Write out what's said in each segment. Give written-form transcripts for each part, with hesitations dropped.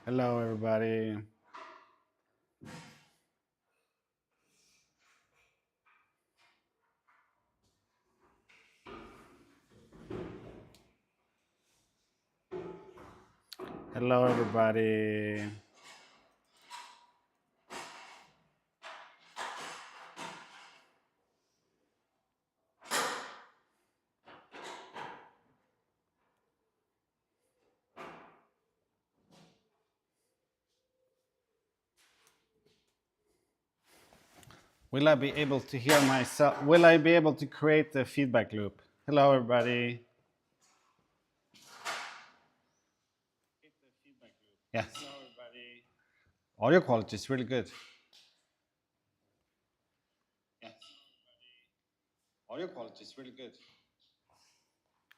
Hello, everybody. Hello, everybody. Will I be able to hear myself? Will I be able to create a feedback loop? Hello, everybody. Yes. Hello, everybody. Audio quality is really good. Yes. Audio quality is really good.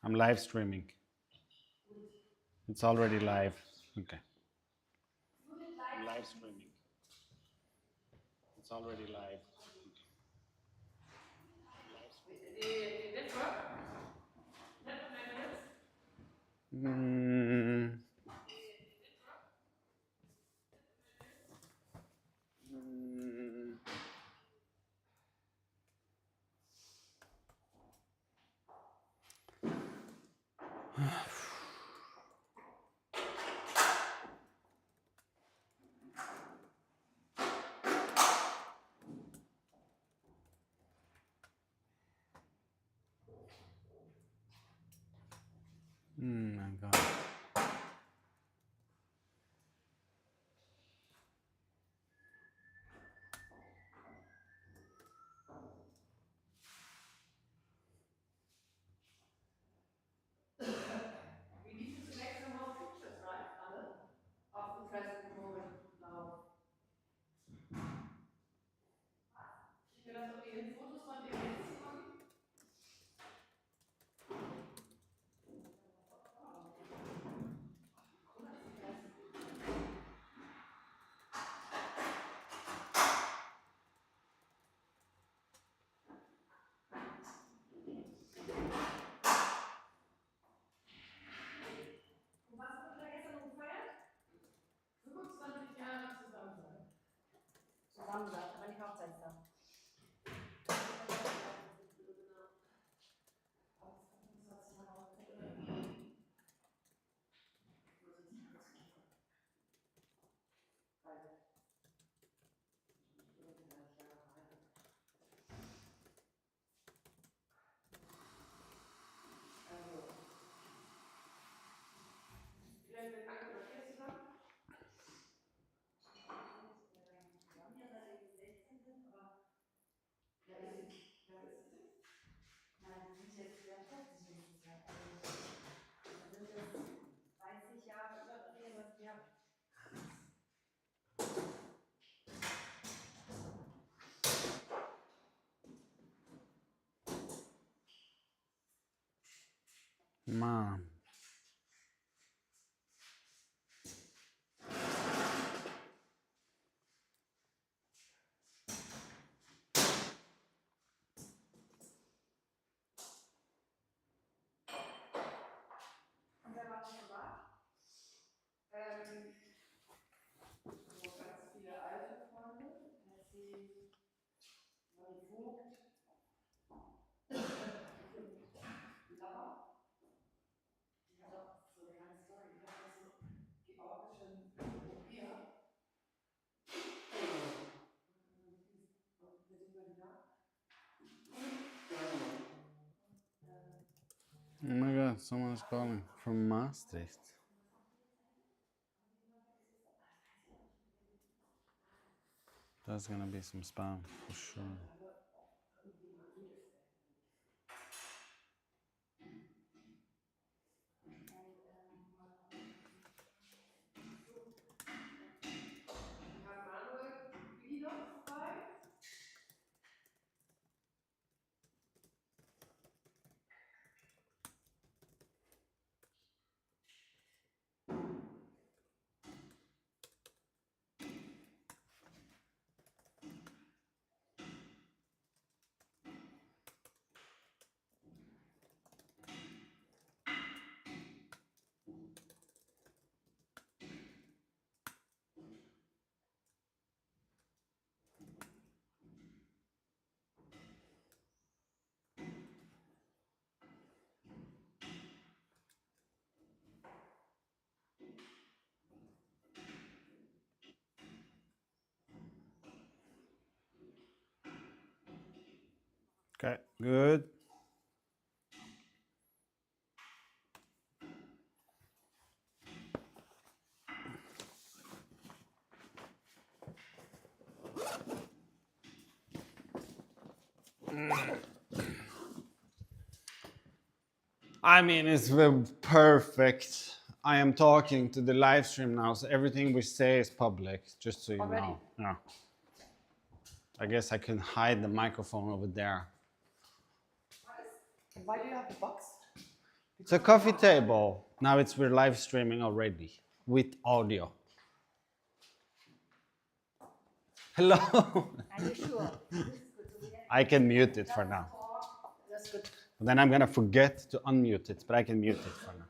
I'm live streaming. It's already live. Okay. I'm live streaming. It's already live. Mm. My God. We need to select some more pictures, right, Anne? Of interesting moment now. Kriegen wir das irgendwie hin, Fotos von dem jetzt zu machen? Und was haben wir gestern noch gefeiert? 25 Jahre zusammen sein. Zusammen sein, aber nicht Hochzeitstag. Mom. Und wer war noch dabei? So ganz viele alte Freunde. Sie Vogt. Lava. Die hat auch so eine kleine Story. Die hat so georgischen Bier. Oh my God, someone's calling from Maastricht. That's gonna be some spam for sure. Okay, good. I mean, it's perfect. I am talking to the live stream now, so everything we say is public, just so you Already? know. Yeah. I guess I can hide the microphone over there. And why do you have the box? It's a coffee table. Now we're live streaming already with audio. Hello. Are you sure? This is good. So we have I can mute it for now. That's good. Then I'm gonna forget to unmute it, but I can mute it for now.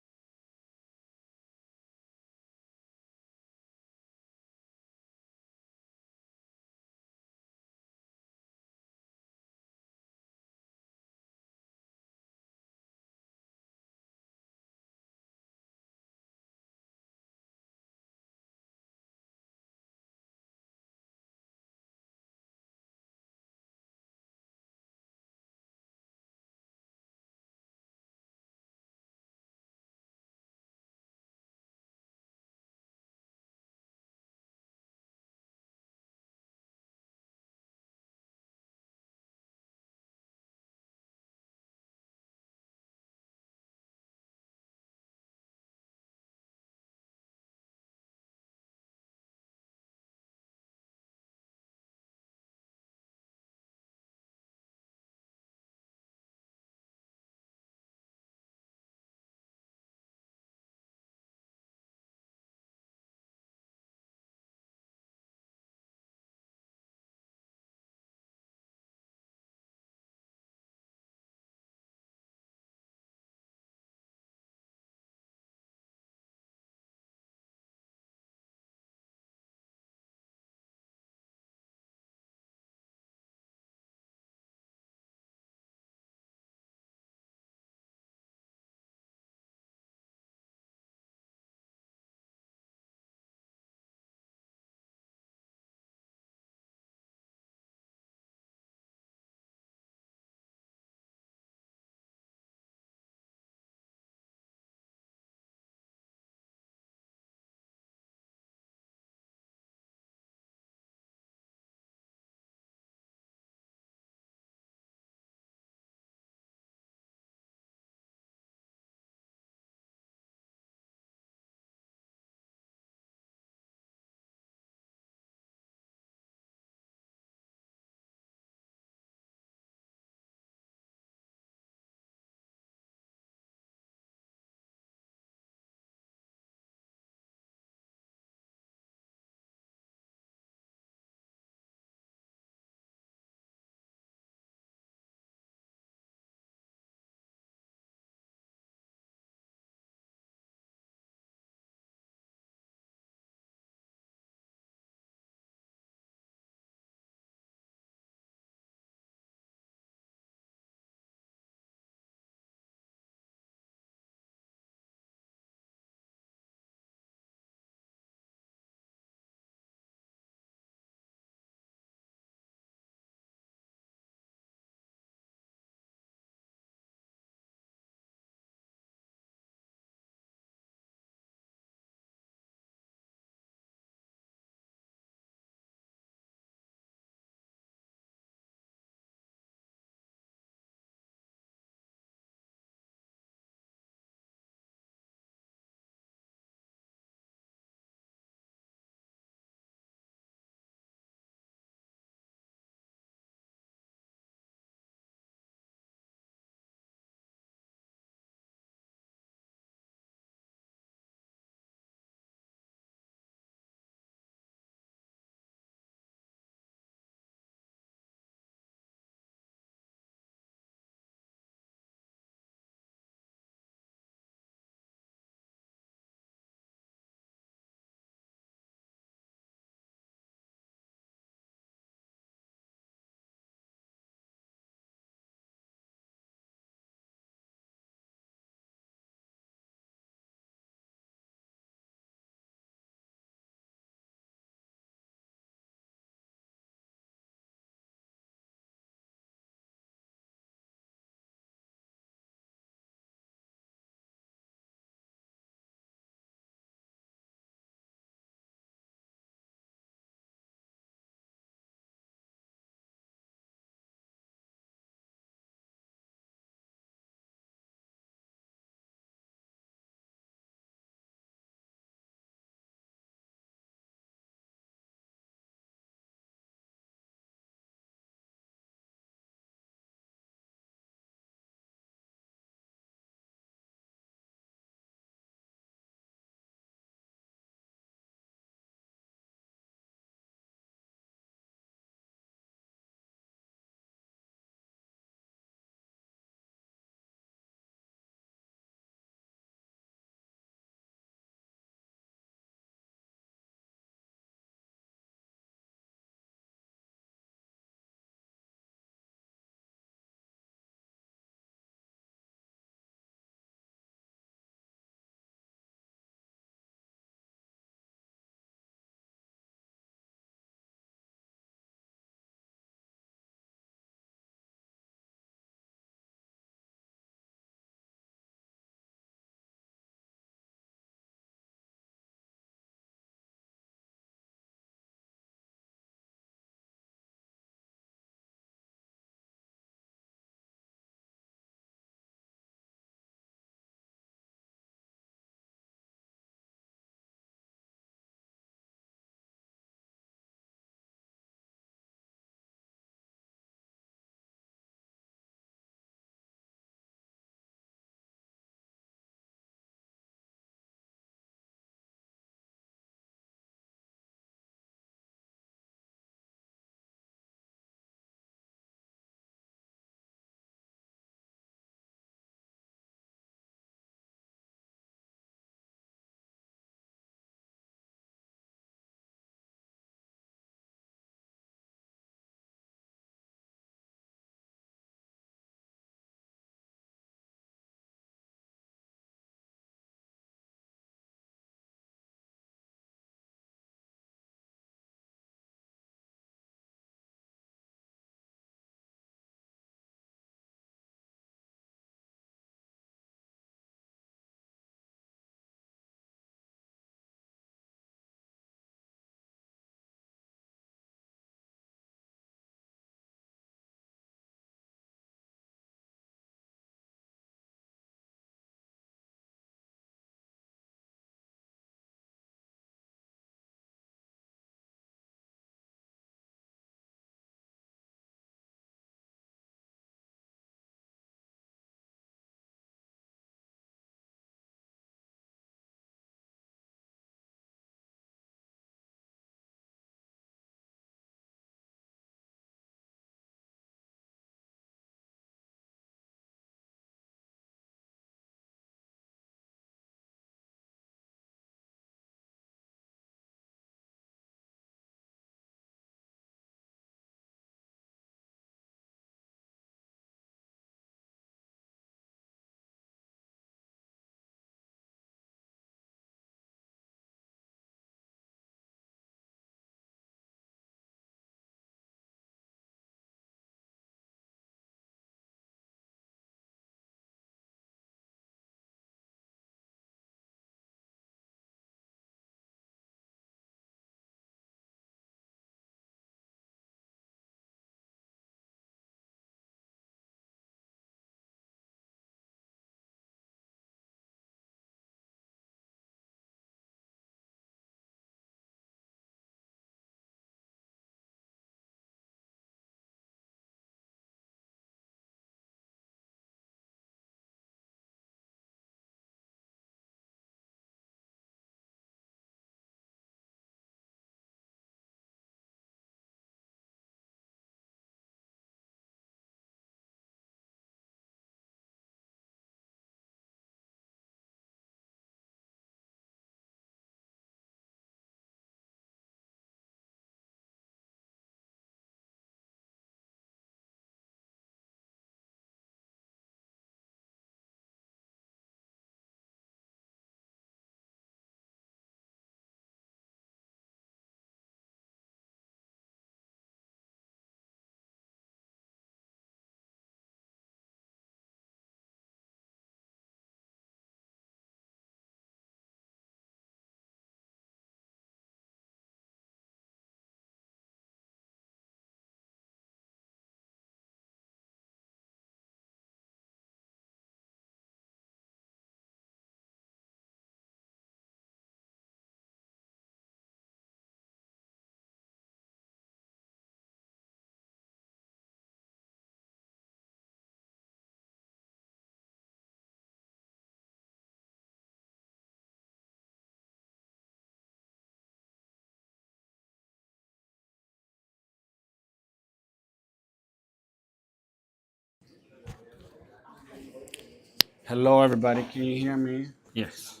Hello, everybody. Can you hear me? Yes.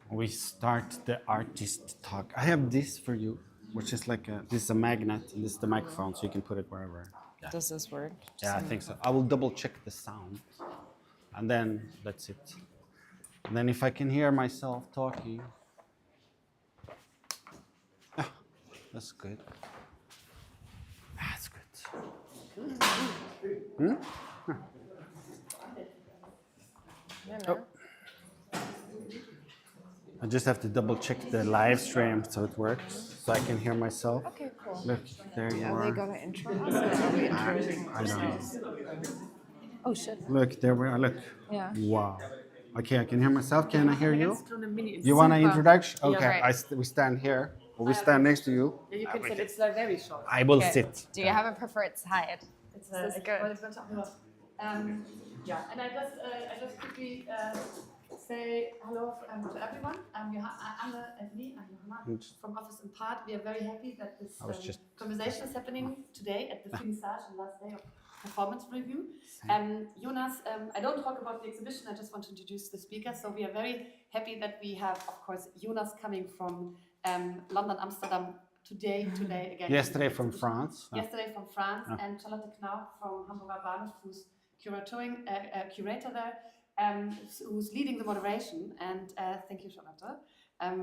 We start the artist talk. I have this for you, which is like this is a magnet, and this is the microphone, so you can put it wherever. Yeah. Does this work? Yeah, I think so. I will double check the sound, and then that's it. And then if I can hear myself talking, that's good. That's good. Yeah, no. I just have to double check the live stream so it works, so I can hear myself. Okay, cool. Look, there you Are they are. gonna intro us or are we introing I don't know. ourselves? Oh shit. Look, there we are. Look. Yeah. Wow. Okay, I can hear myself. Can I hear you? You You want an Super. introduction? Yeah, Okay, right. we stand here. Or we stand next to you. can say it's like very short. I will Okay. sit. Do you have a preferred side? It's This is good. Yeah, and I just quickly say hello to everyone. Anne and me, I'm Johanna from Office Impart. We are very happy that this conversation is happening today at the finissage and last day of performance review. Jonas, I don't talk about the exhibition, I just want to introduce the speakers. So we are very happy that we have, of course, Jonas coming from London, Amsterdam today again. Yesterday from France. Yesterday from France, and Charlotte Knaup from Hamburger Bahnhof, who's curator there, who's leading the moderation. And thank you, Charlotte.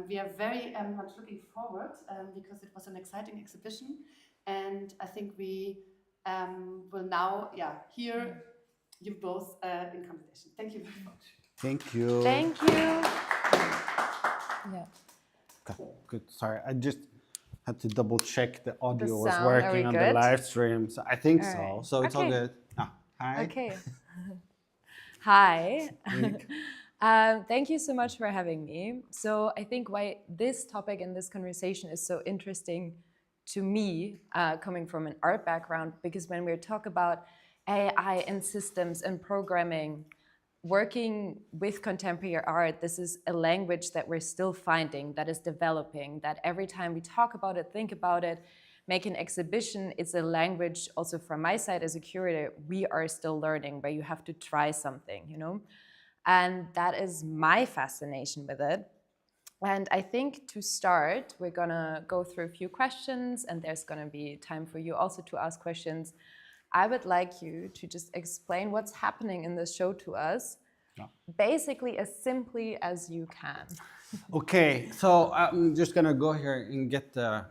We are very much looking forward because it was an exciting exhibition, and I think we will now, hear you both in conversation. Thank you very much. Thank you. Thank you. Yeah. Okay, good. Sorry, I just had to double check the audio was sound, are we working on the good? live stream. So I think All so. right. So it's all Okay. good. Hi. Okay. Hi. Thank you so much for having me. So I think why this topic and this conversation is so interesting to me, coming from an art background, because when we talk about AI and systems and programming, working with contemporary art, this is a language that we're still finding, that is developing, that every time we talk about it, think about it, make an exhibition, it's a language also from my side as a curator, we are still learning, where you have to try something, you know? And that is my fascination with it. And I think to start, we're gonna go through a few questions, and there's gonna be time for you also to ask questions. I would like you to just explain what's happening in this show to us, basically as simply as you can. Okay, so I'm just gonna go here and get the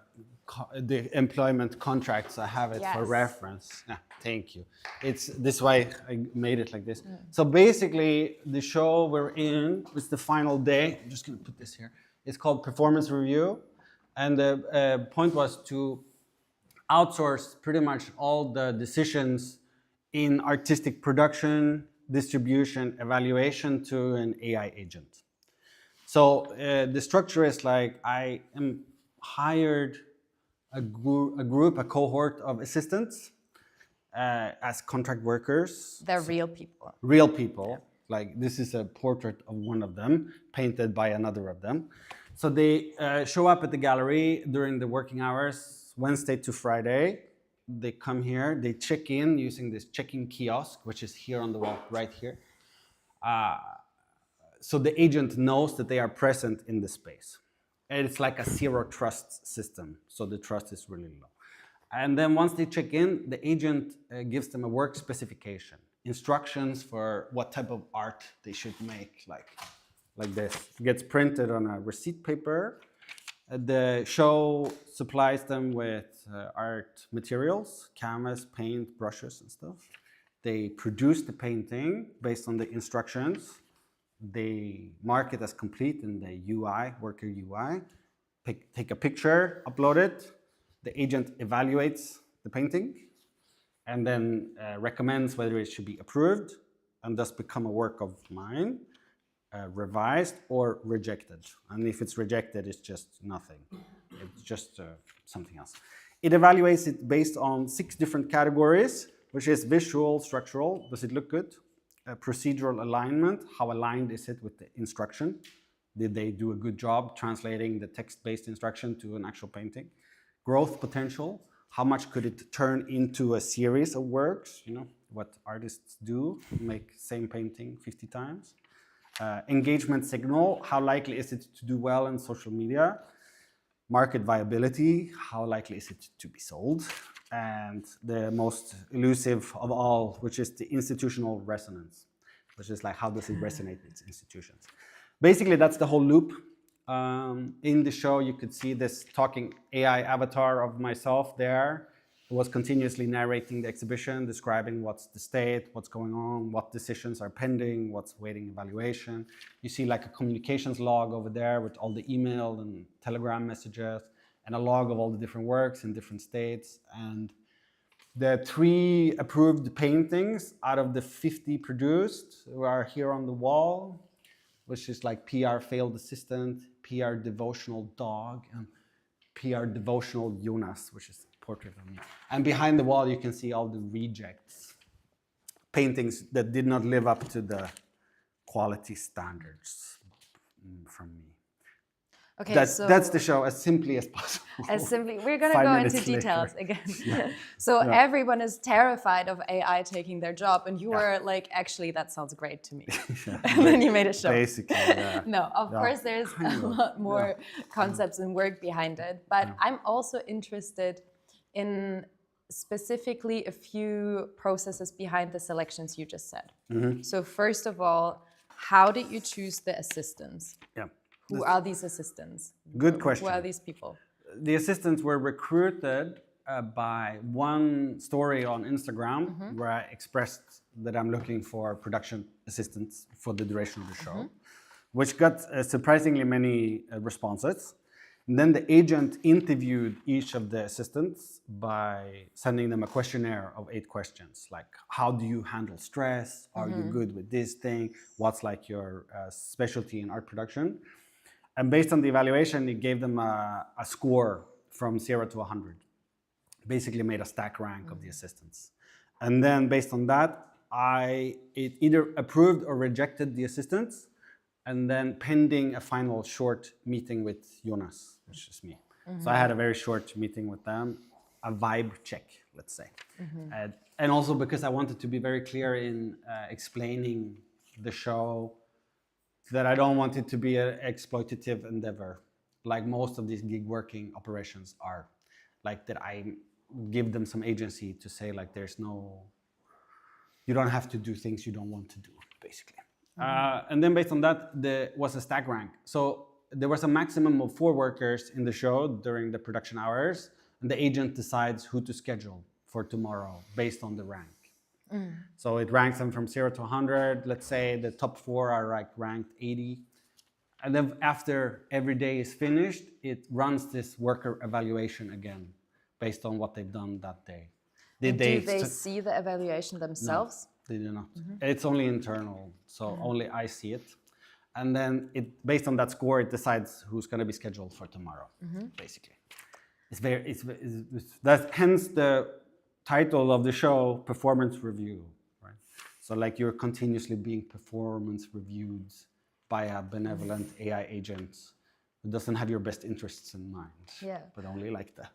employment contracts. I have it for Yes. reference. Yeah, thank you. It's this way I made it like this. So basically, the show we're in, it's the final day. I'm just gonna put this here. It's called Performance Review, and the point was to outsource pretty much all the decisions in artistic production, distribution, evaluation to an AI agent. So the structure is like I am hired a cohort of assistants as contract workers. They're real people. Real people. Yeah. Like this is a portrait of one of them, painted by another of them. So they show up at the gallery during the working hours, Wednesday to Friday. They come here, they check in using this check-in kiosk, which is here on the wall, right here. So the agent knows that they are present in the space. And it's like a zero trust system, so the trust is really low. And then once they check in, the agent gives them a work specification, instructions for what type of art they should make, like this. It gets printed on a receipt paper. The show supplies them with art materials, canvas, paint, brushes, and stuff. They produce the painting based on the instructions. They mark it as complete in the UI, worker UI, take a picture, upload it. The agent evaluates the painting and then recommends whether it should be approved and thus become a work of mine, revised or rejected. And if it's rejected, it's just nothing. It's just something else. It evaluates it based on 6 different categories, which is visual, structural, does it look good? Procedural alignment, how aligned is it with the instruction? Did they do a good job translating the text-based instruction to an actual painting? Growth potential, how much could it turn into a series of works, you know, what artists do, make same painting 50 times. Engagement signal, how likely is it to do well in social media? Market viability, how likely is it to be sold? And the most elusive of all, which is the institutional resonance, which is like, how does it resonate with institutions? Basically, that's the whole loop. In the show, you could see this talking AI avatar of myself there. It was continuously narrating the exhibition, describing what's the state, what's going on, what decisions are pending, what's waiting evaluation. You see like a communications log over there with all the email and telegram messages, and a log of all the different works in different states. And the 3 approved paintings out of the 50 produced are here on the wall, which is like PR failed assistant, PR devotional dog, and PR devotional Jonas, which is a portrait of me. And behind the wall, you can see all the rejects, paintings that did not live up to the quality standards from me. Okay, that's the show as simply as possible. We're going to go into details again. So everyone is terrified of AI taking their job, and you were like, actually, that sounds great to me. And then you made a show. Basically, yeah. No, of course, there's a lot more concepts and work behind it. But I'm also interested in specifically a few processes behind the selections you just said. So first of all, how did you choose the assistants? Yeah. Who are these assistants? Good question. Who are these people? The assistants were recruited by one story on Instagram where I expressed that I'm looking for production assistants for the duration of the show, which got surprisingly many responses. And then the agent interviewed each of the assistants by sending them a questionnaire of 8 questions, like how do you handle stress? Are you good with this thing? What's like your specialty in art production? And based on the evaluation, it gave them a score from 0 to 100. Basically made a stack rank of the assistants. And then based on that, it either approved or rejected the assistants, and then pending a final short meeting with Jonas, which is me. So I had a very short meeting with them, a vibe check, let's say. And also because I wanted to be very clear in explaining the show, that I don't want it to be an exploitative endeavor, like most of these gig working operations are. Like that I give them some agency to say like you don't have to do things you don't want to do, basically. And then based on that, there was a stack rank. So there was a maximum of 4 workers in the show during the production hours, and the agent decides who to schedule for tomorrow based on the rank. So it ranks them from 0 to 100. Let's say the top 4 are like ranked 80. And then after every day is finished, it runs this worker evaluation again based on what they've done that day. Do they see the evaluation themselves? No, they do not. It's only internal, so only I see it. And then based on that score, it decides who's going to be scheduled for tomorrow, basically. That's hence the title of the show, performance review, right? So like you're continuously being performance reviewed by a benevolent AI agent who doesn't have your best interests in mind, but only like the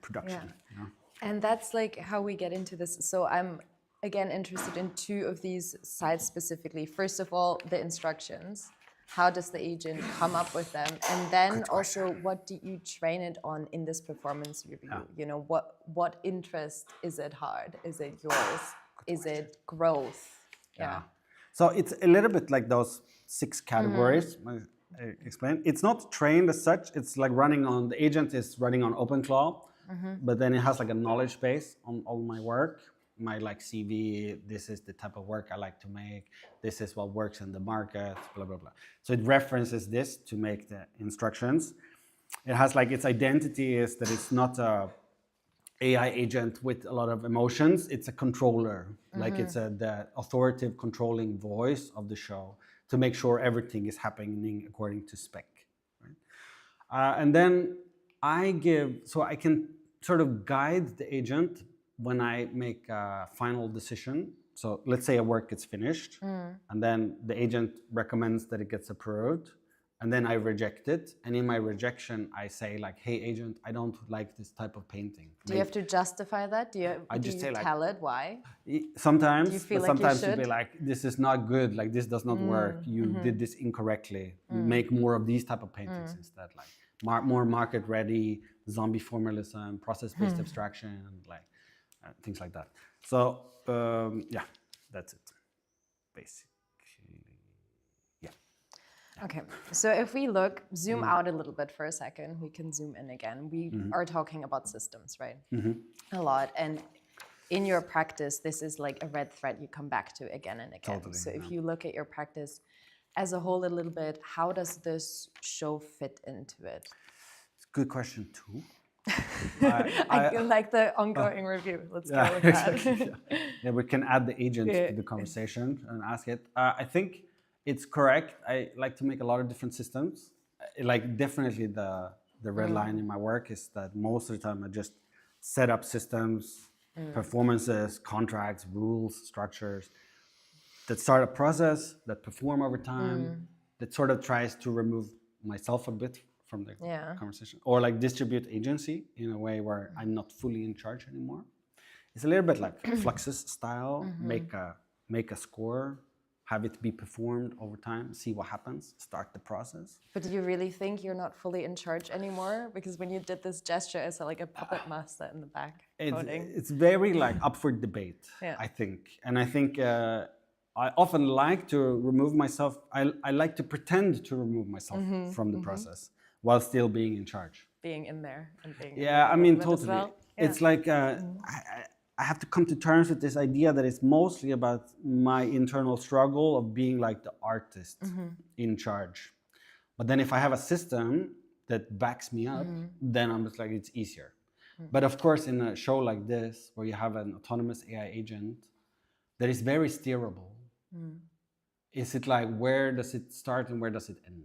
production. You know? And that's like how we get into this. So I'm again interested in 2 of these sides specifically. First of all, the instructions. How does the agent come up with them? And then also, what do you train it on in this performance review? You know, what interest is it hard? Is it yours? Is it growth? Yeah. So it's a little bit like those 6 categories I explained. It's not trained as such. It's like the agent is running on OpenClaw, but then it has like a knowledge base on all my work. My like CV, this is the type of work I like to make, this is what works in the market, blah, blah, blah. So it references this to make the instructions. It has like its identity is that it's not a AI agent with a lot of emotions, it's a controller. Like it's the authoritative controlling voice of the show to make sure everything is happening according to spec. Right? And then I can sort of guide the agent when I make a final decision. So let's say a work gets finished, and then the agent recommends that it gets approved, and then I reject it. And in my rejection, I say like, hey, agent, I don't like this type of painting. Do you have to justify that? Do you say, like, tell it why? Sometimes, Do you feel but like you sometimes you'll be should? like, this is not good, like this does not work. You did this incorrectly. Make more of these type of paintings instead, like more market ready, zombie formalism, process-based abstraction, like things like that. So yeah, that's it, basically. Okay, so if we zoom out a little bit for a second, we can zoom in again. We are talking about systems, right? A lot. And in your practice, this is like a red thread you come back to again and again. Totally, So if you look at your practice as a whole a little bit, how does this show fit into it? It's a good question too. I like the ongoing review. Let's go with exactly, that. yeah, we can add the agent to the conversation and ask it. I think it's correct. I like to make a lot of different systems. Like definitely the red line in my work is that most of the time I just set up systems, performances, contracts, rules, structures that start a process, that perform over time, that sort of tries to remove myself a bit from the conversation, or like distribute agency in a way where I'm not fully in charge anymore. It's a little bit like Fluxus style, make a score, have it be performed over time, see what happens, start the process. But do you really think you're not fully in charge anymore? Because when you did this gesture, I saw like a puppet master in the back. It's very like up for debate, I think. And I think I often like to remove myself, I like to pretend to remove myself from the process while still being in charge. Being in there and being I mean, totally. Well. It's like I have to come to terms with this idea that it's mostly about my internal struggle of being like the artist in charge. But then if I have a system that backs me up, then I'm just like, it's easier. But of course, in a show like this, where you have an autonomous AI agent that is very steerable, is it like, where does it start and where does it end?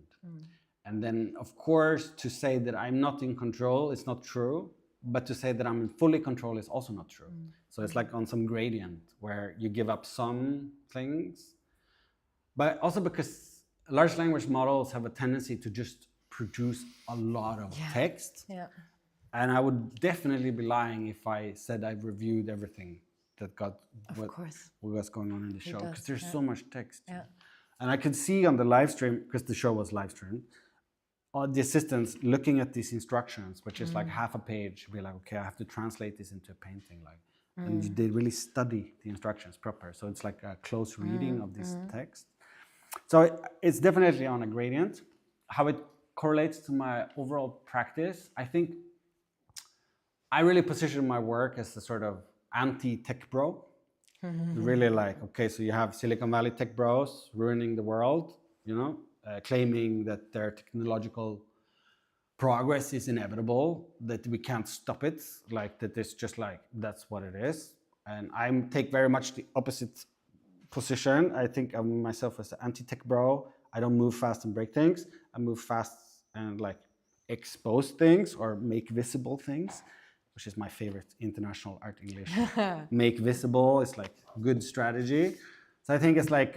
And then, of course, to say that I'm not in control is not true, but to say that I'm in fully control is also not true. So it's like on some gradient where you give up some things, but also because large language models have a tendency to just produce a lot of text. And I would definitely be lying if I said I've reviewed everything that got what was going on in the show, because there's so much text. And I could see on the live stream, because the show was live streamed, all the assistants looking at these instructions, which is like half a page, be like, okay, I have to translate this into a painting, like, and they really study the instructions proper. So it's like a close reading of this text. So it's definitely on a gradient. How it correlates to my overall practice, I think I really position my work as a sort of anti-tech bro. Really like, okay, so you have Silicon Valley tech bros ruining the world, you know, claiming that their technological progress is inevitable, that we can't stop it, like that it's just like, that's what it is. And I take very much the opposite position. I think of myself as an anti-tech bro. I don't move fast and break things. I move fast and like expose things or make visible things, which is my favorite international art English. Make visible is like good strategy. So I think it's like,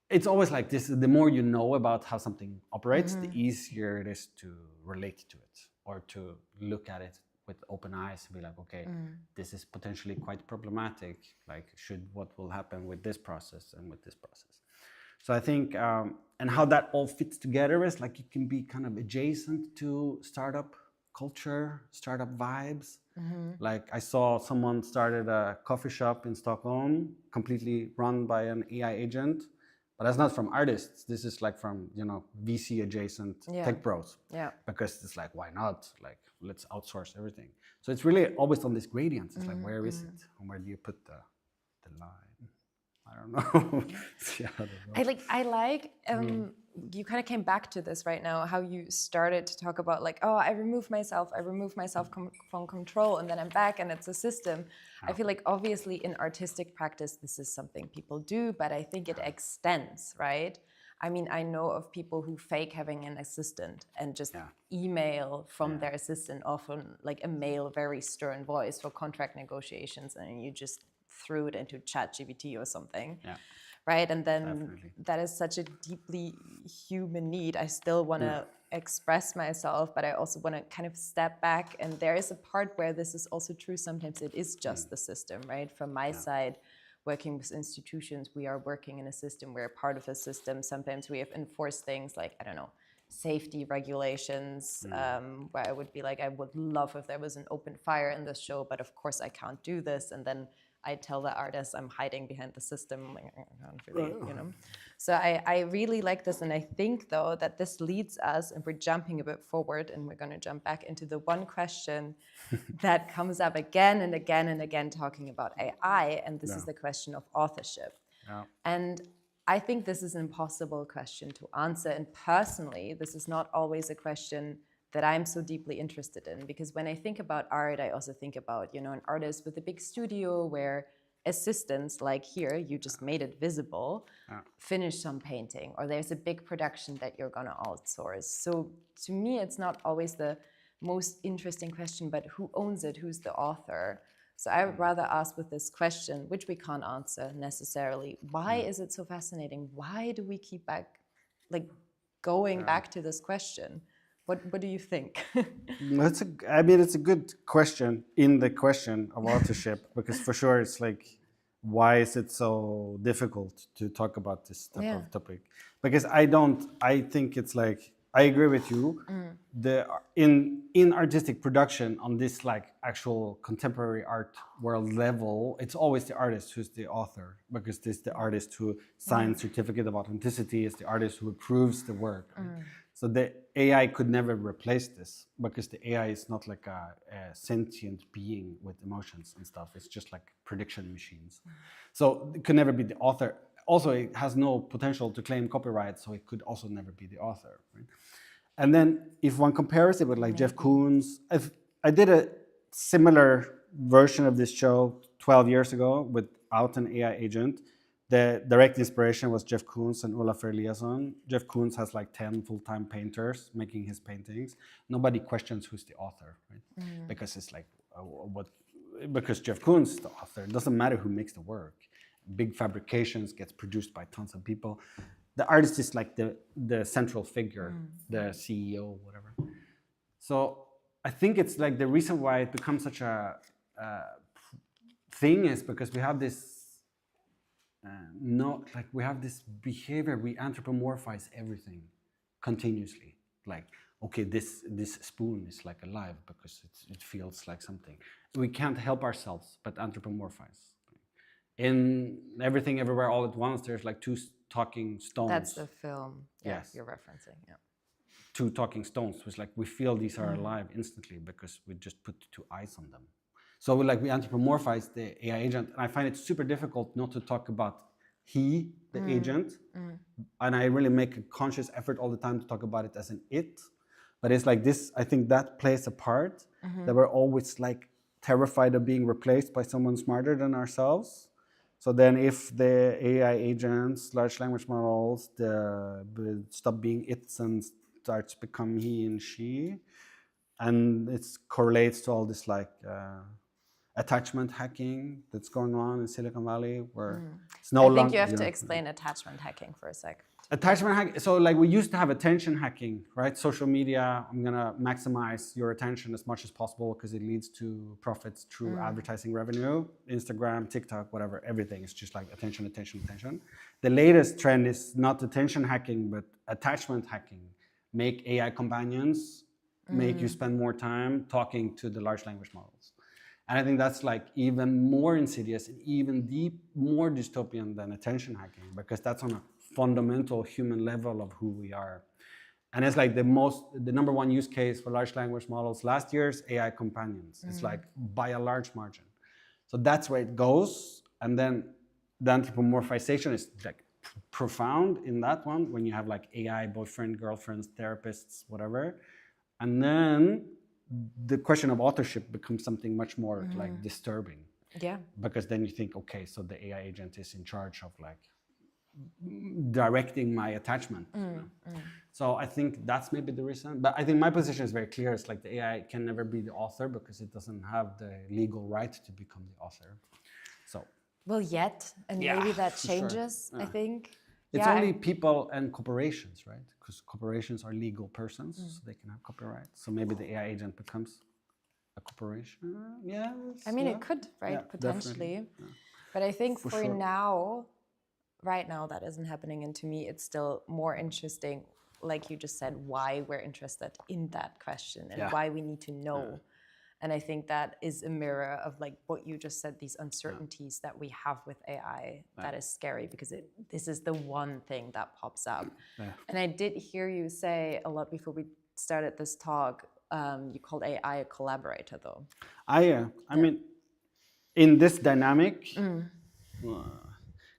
it's always like this, the more you know about how something operates, the easier it is to relate to it or to look at it with open eyes and be like, okay, this is potentially quite problematic. Like, what will happen with this process and with this process? So I think, and how that all fits together is like, it can be kind of adjacent to startup culture, startup vibes. Like I saw someone started a coffee shop in Stockholm, completely run by an AI agent. But that's not from artists. This is like from, you know, VC adjacent tech bros. Because it's like, why not? Like, let's outsource everything. So it's really always on this gradient. It's like, where is it? And where do you put the line? I don't know. I like you kind of came back to this right now, how you started to talk about like, oh, I remove myself from control, and then I'm back and it's a system. I feel like obviously in artistic practice, this is something people do, but I think it extends, right? I mean, I know of people who fake having an assistant and just email from their assistant, often like a male, very stern voice for contract negotiations, and you just threw it into ChatGPT or something. right? And then Definitely. that is such a deeply human need. I still want to express myself, but I also want to kind of step back. And there is a part where this is also true. Sometimes it is just the system, right? From my side, working with institutions, we are working in a system, we're a part of a system. Sometimes we have enforced things like, I don't know, safety regulations, where I would be like, I would love if there was an open fire in this show, but of course I can't do this. And then I tell the artist I'm hiding behind the system. Like, I can't really, you know. So I really like this, and I think though that this leads us, and we're jumping a bit forward, and we're going to jump back into the one question that comes up again and again and again, talking about AI, and this is the question of authorship. And I think this is an impossible question to answer, and personally, this is not always a question that I'm so deeply interested in, because when I think about art, I also think about, you know, an artist with a big studio where assistants like here, you just made it visible, finish some painting, or there's a big production that you're gonna outsource. So to me, it's not always the most interesting question, but who owns it, who's the author? So I would rather ask with this question, which we can't answer necessarily, why is it so fascinating? Why do we keep going back to this question? What do you think? It's a good question in the question of authorship, because for sure it's like, why is it so difficult to talk about this type of topic? Because I think it's like, I agree with you. In artistic production on this like actual contemporary art world level, it's always the artist who's the author, because it's the artist who signs certificate of authenticity, it's the artist who approves the work. Right? So the AI could never replace this, because the AI is not like a sentient being with emotions and stuff. It's just like prediction machines. So it could never be the author. Also, it has no potential to claim copyright, so it could also never be the author. Right? And then if one compares it with like Jeff Koons, I did a similar version of this show 12 years ago without an AI agent. The direct inspiration was Jeff Koons and Olafur Eliasson. Jeff Koons has like 10 full-time painters making his paintings. Nobody questions who's the author, right? Because it's like, because Jeff Koons is the author. It doesn't matter who makes the work. Big fabrications gets produced by tons of people. The artist is like the central figure, the CEO, whatever. So I think it's like the reason why it becomes such a thing is because we have this we have this behavior, we anthropomorphize everything continuously. Like, okay, this spoon is like alive because it feels like something. We can't help ourselves but anthropomorphize. In Everything Everywhere All at Once, there's like two talking stones. That's the film yes. You're referencing. Yeah. Two talking stones, which like we feel these are alive instantly because we just put two eyes on them. So we anthropomorphize the AI agent, and I find it super difficult not to talk about he, the agent, and I really make a conscious effort all the time to talk about it as an it. But it's like this, I think that plays a part, that we're always like terrified of being replaced by someone smarter than ourselves. So then if the AI agents, large language models, stop being its and starts become he and she, and it correlates to all this like attachment hacking that's going on in Silicon Valley, where it's no longer. I think you have to explain attachment hacking for a sec. Attachment hacking. So like we used to have attention hacking, right? Social media. I'm gonna maximize your attention as much as possible because it leads to profits through advertising revenue. Instagram, TikTok, whatever. Everything is just like attention, attention, attention. The latest trend is not attention hacking, but attachment hacking. Make AI companions, make you spend more time talking to the large language models. And I think that's like even more insidious and even more dystopian than attention hacking, because that's on a fundamental human level of who we are. And it's like the number one use case for large language models last year's AI companions. It's like by a large margin. So that's where it goes. And then the anthropomorphization is like profound in that one, when you have like AI boyfriend, girlfriends, therapists, whatever. And then the question of authorship becomes something much more like disturbing. Yeah. Because then you think, okay, so the AI agent is in charge of like directing my attachment. So I think that's maybe the reason. But I think my position is very clear. It's like the AI can never be the author because it doesn't have the legal right to become the author. So Well, yet, and Yeah, maybe that for sure. changes, I think. It's Yeah, only people and corporations, right? Because corporations are legal persons, so they can have copyright. So maybe the AI agent becomes a corporation. Yes. I mean, yeah. it could, right, Yeah, potentially. definitely. Yeah. But I think For for sure. now, right now, that isn't happening. And to me, it's still more interesting, like you just said, why we're interested in that question and Yeah. why we need to know. And I think that is a mirror of like what you just said, these uncertainties that we have with AI. That is scary because this is the one thing that pops up. Yeah. And I did hear you say a lot before we started this talk, you called AI a collaborator though. I mean, in this dynamic,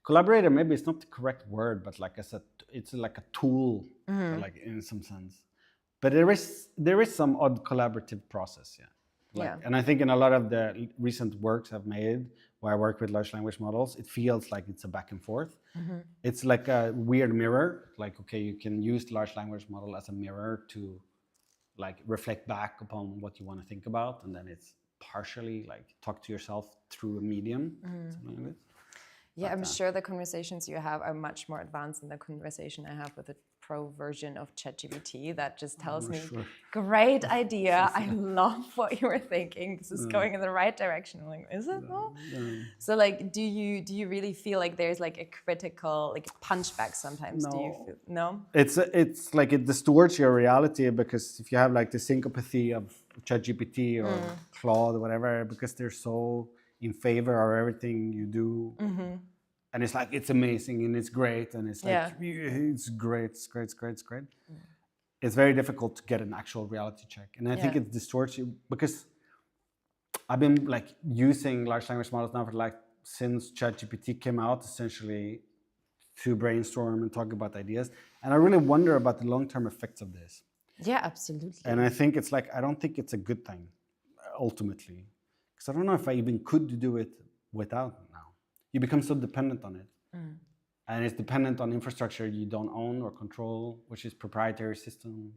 collaborator maybe it's not the correct word, but like I said, it's like a tool, like in some sense. But there is some odd collaborative process, yeah. And I think in a lot of the recent works I've made, where I work with large language models, it feels like it's a back and forth. It's like a weird mirror. Like, okay, you can use the large language model as a mirror to like reflect back upon what you want to think about, and then it's partially like talk to yourself through a medium, something like this. Yeah, I'm sure the conversations you have are much more advanced than the conversation I have with the pro version of ChatGPT that just tells me, great idea, I love what you were thinking, this is going in the right direction. I'm like, is it though? So like, do you really feel like there's like a critical, like punchback sometimes? No. Do you feel, no? It's like it distorts your reality, because if you have like the syncopathy of ChatGPT or Claude or whatever, because they're so in favor of everything you do, and it's like it's amazing and it's great and it's like it's great, it's great, it's great, it's great. It's very difficult to get an actual reality check, and I think it distorts you, because I've been like using large language models now for like since ChatGPT came out, essentially, to brainstorm and talk about ideas, and I really wonder about the long-term effects of this. Yeah, absolutely. And I think it's like, I don't think it's a good thing ultimately, because I don't know if I even could do it without it now. You become so dependent on it. And it's dependent on infrastructure you don't own or control, which is proprietary systems.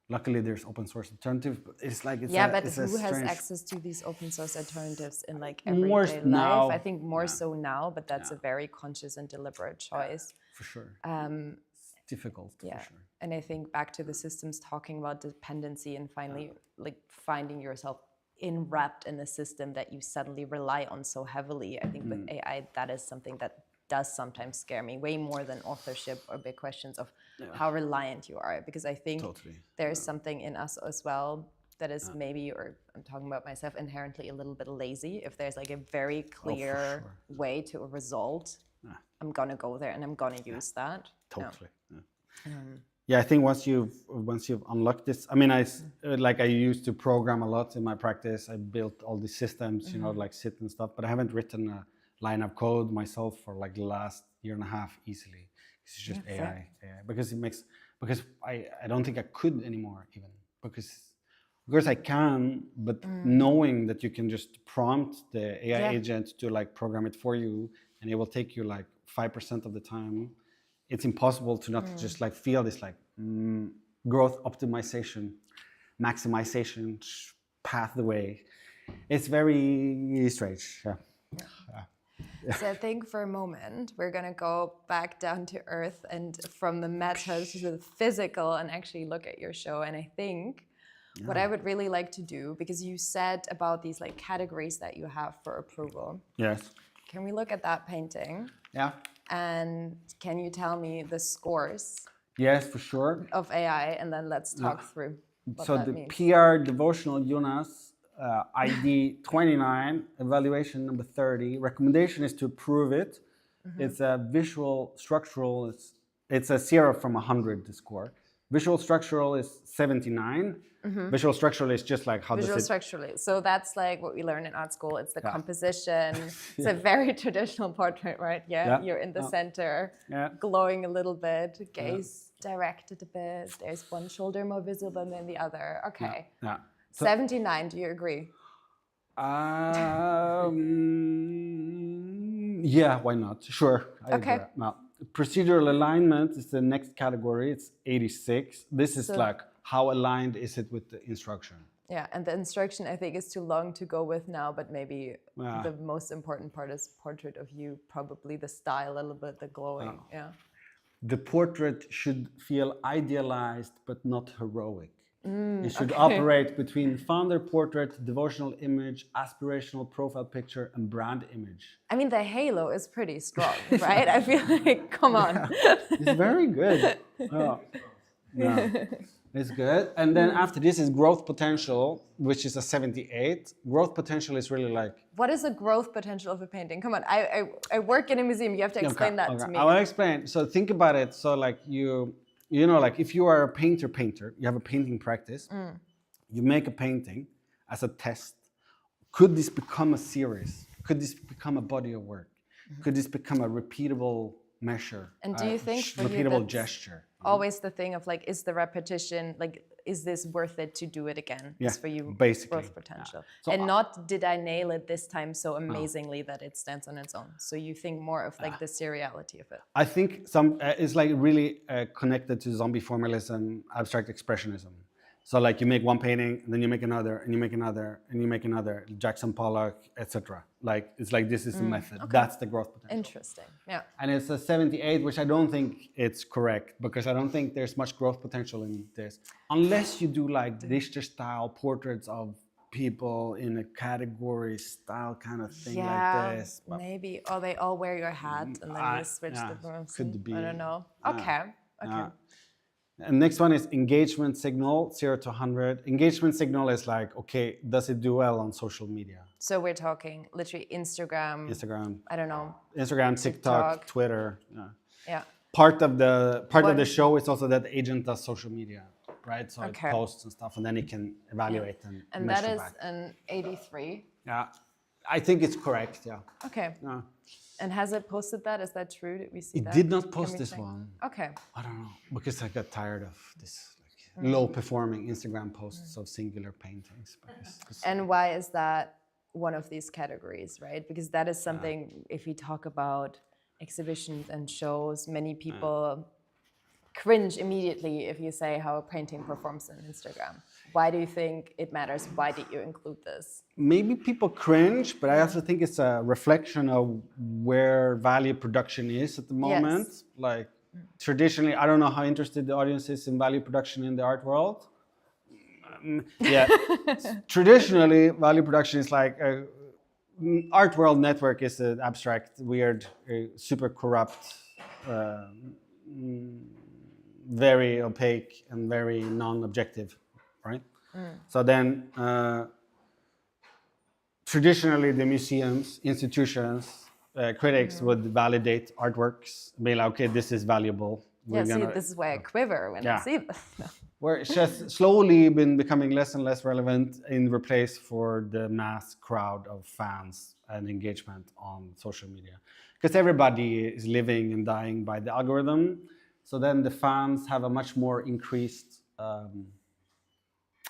Luckily, there's open source alternatives, but it's like it's but who has access to these open source alternatives in like everyday More life? now. I think more so now, but that's a very conscious and deliberate choice. For sure. It's difficult. Yeah, for sure. and I think back to the systems talking about dependency and finally like finding yourself enwrapped in a system that you suddenly rely on so heavily. I think with AI, that is something that does sometimes scare me way more than authorship or big questions of how reliant you are, because I think there's something in us as well that is maybe, or I'm talking about myself, inherently a little bit lazy. If there's like a very clear way to a result, I'm gonna go there and I'm gonna use that. Totally. Yeah, I think once you've unlocked this, I mean, I used to program a lot in my practice. I built all these systems, you know, like SIT and stuff, but I haven't written a line of code myself for like the last year and a half easily. It's just AI, because I don't think I could anymore, even because I can, but knowing that you can just prompt the AI agent to like program it for you, and it will take you like 5% of the time. It's impossible to not just like feel this like growth optimization, maximization pathway. It's very strange. So I think for a moment, we're going to go back down to earth and from the meta to the physical and actually look at your show. And I think what I would really like to do, because you said about these like categories that you have for approval. Yes. Can we look at that painting? Yeah. And can you tell me the scores? Yes, for sure. Of AI, and then let's talk through what so that the means. PR devotional Jonas, ID 29, evaluation number 30. Recommendation is to approve it. It's a visual structural. It's a 0 from 100. The score. Visual structural is 79. Visual structural is just like how visual does it... structurally. So that's like what we learn in art school. It's the composition. It's a very traditional portrait, right? Yeah. You're in the center, glowing a little bit, gaze directed a bit. There's one shoulder more visible than the other. Okay. So, 79. Do you agree? Yeah, why not? Sure. I agree. Now, procedural alignment is the next category. It's 86. This is like, how aligned is it with the instruction? Yeah, and the instruction I think is too long to go with now, but maybe the most important part is portrait of you, probably the style a little bit, the glowing. The portrait should feel idealized but not heroic. It should operate between founder portrait, devotional image, aspirational profile picture, and brand image. I mean, the halo is pretty strong, right? I feel like, come on. It's very good. It's good. And then after this is growth potential, which is a 78. Growth potential is really like... What is the growth potential of a painting? Come on, I work in a museum. You have to explain that to me. I will explain. So think about it. So like you know, like if you are a painter, you have a painting practice, you make a painting as a test. Could this become a series? Could this become a body of work? Could this become a repeatable measure? And do you think for repeatable you gesture? Always the thing of like, is the repetition, like, is this worth it to do it again? Yeah, is for you basically growth potential. Yeah. So and not did I nail it this time so amazingly that it stands on its own. So you think more of like the seriality of it. I think some it's like really connected to zombie formalism, abstract expressionism. So like you make one painting, and then you make another, and you make another, and you make another. Jackson Pollock, etc. Like it's like this is the method. Okay. That's the growth potential. Interesting. Yeah. And it's a 78, which I don't think it's correct because I don't think there's much growth potential in this, unless you do like Richter style portraits of people in a category style kind of thing like this. But maybe, or they all wear your hat and then you switch the rooms. Could be. I don't know. Okay. And next one is engagement signal, 0 to 100. Engagement signal is like, okay, does it do well on social media? So we're talking literally Instagram. I don't know. Instagram, TikTok, Twitter. Yeah. Part of the show is also that the agent does social media, right? So it posts and stuff, and then it can evaluate and that is an 83. Yeah, I think it's correct. Yeah. Okay. Yeah. And has it posted that? Is that true? Did we see that? It did not post this one. Okay. I don't know, because I got tired of this low-performing Instagram posts of singular paintings. And why is that one of these categories, right? Because that is something, if we talk about exhibitions and shows, many people cringe immediately if you say how a painting performs on Instagram. Why do you think it matters? Why did you include this? Maybe people cringe, but I also think it's a reflection of where value production is at the moment. Yes. Like traditionally, I don't know how interested the audience is in value production in the art world. Traditionally, value production is like art world network is an abstract, weird, super corrupt, very opaque and very non-objective, right? So then, traditionally, the museums, institutions, critics would validate artworks, be like, okay, this is valuable. This is why I quiver when I see this. Where it's just slowly been becoming less and less relevant in replace for the mass crowd of fans and engagement on social media. Because everybody is living and dying by the algorithm. So then the fans have a much more increased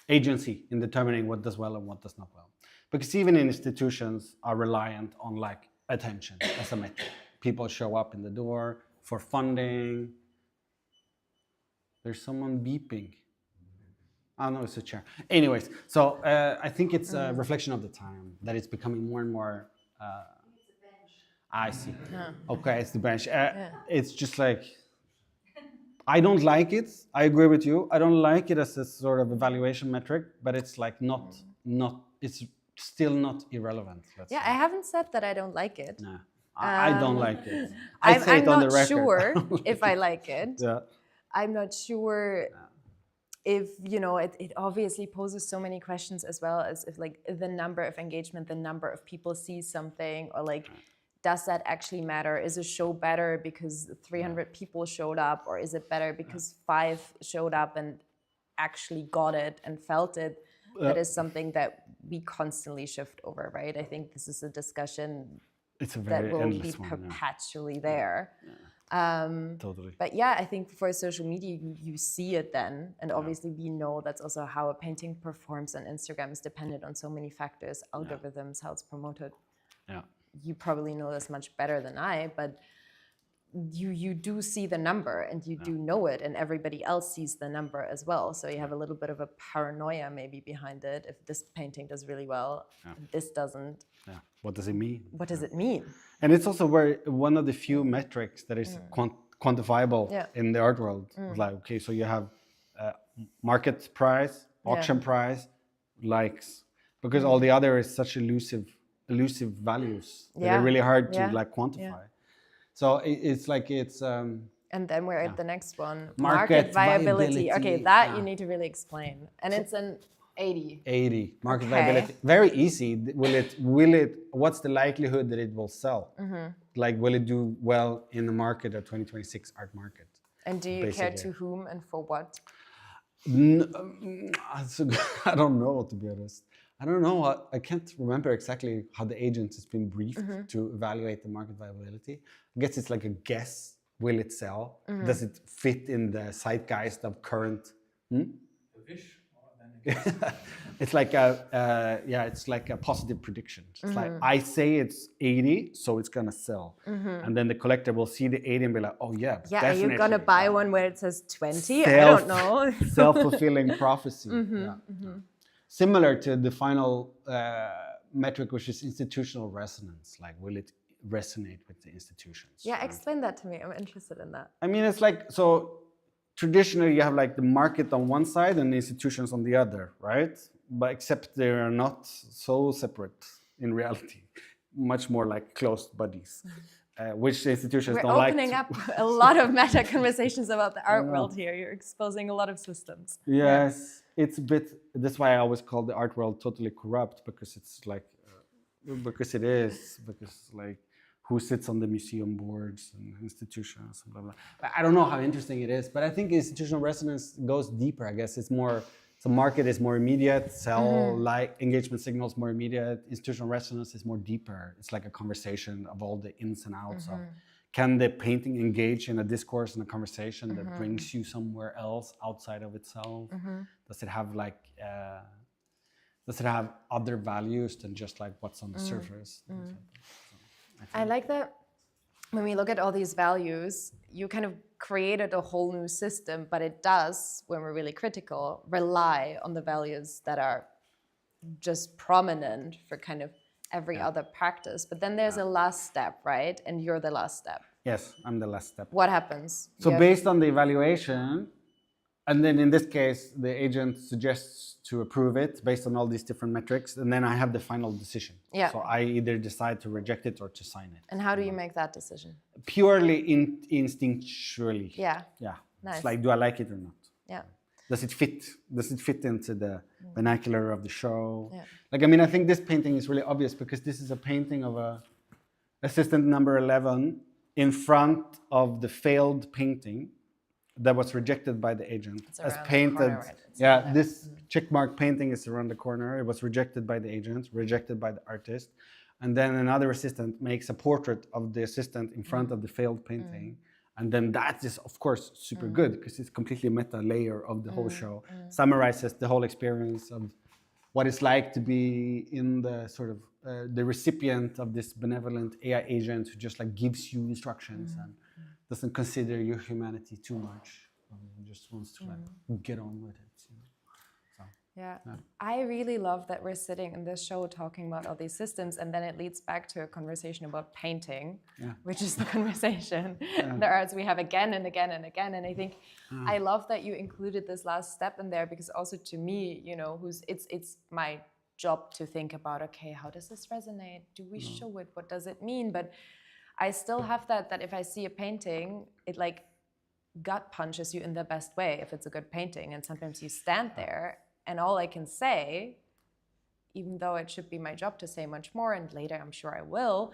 agency in determining what does well and what does not well. Because even institutions are reliant on like attention as a metric. People show up in the door for funding. There's someone beeping. Oh no, it's a chair. Anyways, so I think it's a reflection of the time that it's becoming more and more. It's a bench. I see. Okay, it's the bench. It's just like, I don't like it. I agree with you. I don't like it as a sort of evaluation metric, but it's like not. It's still not irrelevant. I haven't said that I don't like it. No, I don't like it. I'm not sure if I like it. Yeah. I'm not sure if, it obviously poses so many questions as well as if like the number of engagement, the number of people see something, or like, does that actually matter? Is a show better because 300 people showed up, or is it better because 5 showed up and actually got it and felt it? That is something that we constantly shift over, right? I think this is a discussion that will be perpetually there. Totally. But I think for social media, you see it then. And obviously we know that's also how a painting performs on Instagram is dependent on so many factors, algorithms, how it's promoted. Yeah. You probably know this much better than I, but you do see the number and you do know it, and everybody else sees the number as well. So you have a little bit of a paranoia maybe behind it. If this painting does really well, this doesn't. Yeah. What does it mean? What does it mean? And it's also one of the few metrics that is quantifiable in the art world. Like, okay, so you have market price, auction price, likes, because all the other is such elusive values that are really hard to like quantify. So it's like and then we're at the next one, market viability. Okay, that you need to really explain. And it's an 80. 80 market viability. Very easy. Will it? What's the likelihood that it will sell? Like, will it do well in the market, a 2026 art market? And do you care to whom and for what? I don't know, to be honest. I don't know. I can't remember exactly how the agent has been briefed to evaluate the market viability. I guess it's like a guess. Will it sell? Does it fit in the zeitgeist of current? A wish, or then a guess. It's like a positive prediction. It's like, I say it's 80, so it's gonna sell, and then the collector will see the 80 and be like, oh yeah, yeah, definitely. are you gonna buy one where it says 20? I don't know. Self-fulfilling prophecy. Similar to the final metric, which is institutional resonance. Like, will it resonate with the institutions? Yeah, explain that to me. I'm interested in that. I mean, it's like, so traditionally you have like the market on one side and the institutions on the other, right? But except they are not so separate in reality, much more like closed buddies, which the institutions don't like. We're opening up a lot of meta conversations about the art world here. You're exposing a lot of systems. Yes, it's a bit, that's why I always call the art world totally corrupt, because it's like, because like, who sits on the museum boards and institutions and blah, blah. I don't know how interesting it is, but I think institutional resonance goes deeper. I guess it's more, the market is more immediate, like engagement signals more immediate, institutional resonance is more deeper. It's like a conversation of all the ins and outs of, can the painting engage in a discourse and a conversation that brings you somewhere else outside of itself? Does it have like, does it have other values than just like what's on the surface? I like that when we look at all these values, you kind of created a whole new system, but it does, when we're really critical, rely on the values that are just prominent for kind of every other practice. But then there's a last step, right? And you're the last step. Yes, I'm the last step. What happens? So based on the evaluation, and then in this case, the agent suggests to approve it based on all these different metrics, and then I have the final decision. Yeah. So I either decide to reject it or to sign it. And how do you make that decision? Purely instinctually. Yeah. Yeah. Nice. It's like, do I like it or not? Yeah. Does it fit? Does it fit into the vernacular of the show? Yeah. Like, I mean, I think this painting is really obvious because this is a painting of a assistant number 11 in front of the failed painting that was rejected by the agent as painted. Corner, right? This checkmark painting is around the corner. It was rejected by the agent, rejected by the artist. And then another assistant makes a portrait of the assistant in front of the failed painting. And then that is, of course, super good because it's completely meta layer of the whole show. Summarizes the whole experience of what it's like to be in the sort of the recipient of this benevolent AI agent who just like gives you instructions and doesn't consider your humanity too much. Just wants to like get on with it. You know? So, yeah, I really love that we're sitting in this show talking about all these systems, and then it leads back to a conversation about painting, which is the conversation, the arts we have again and again and again. And I think I love that you included this last step in there, because also to me, you know, it's my job to think about, okay, how does this resonate? Do we show it? What does it mean? But I still have that if I see a painting, it like gut punches you in the best way if it's a good painting. And sometimes you stand there and all I can say, even though it should be my job to say much more, and later I'm sure I will,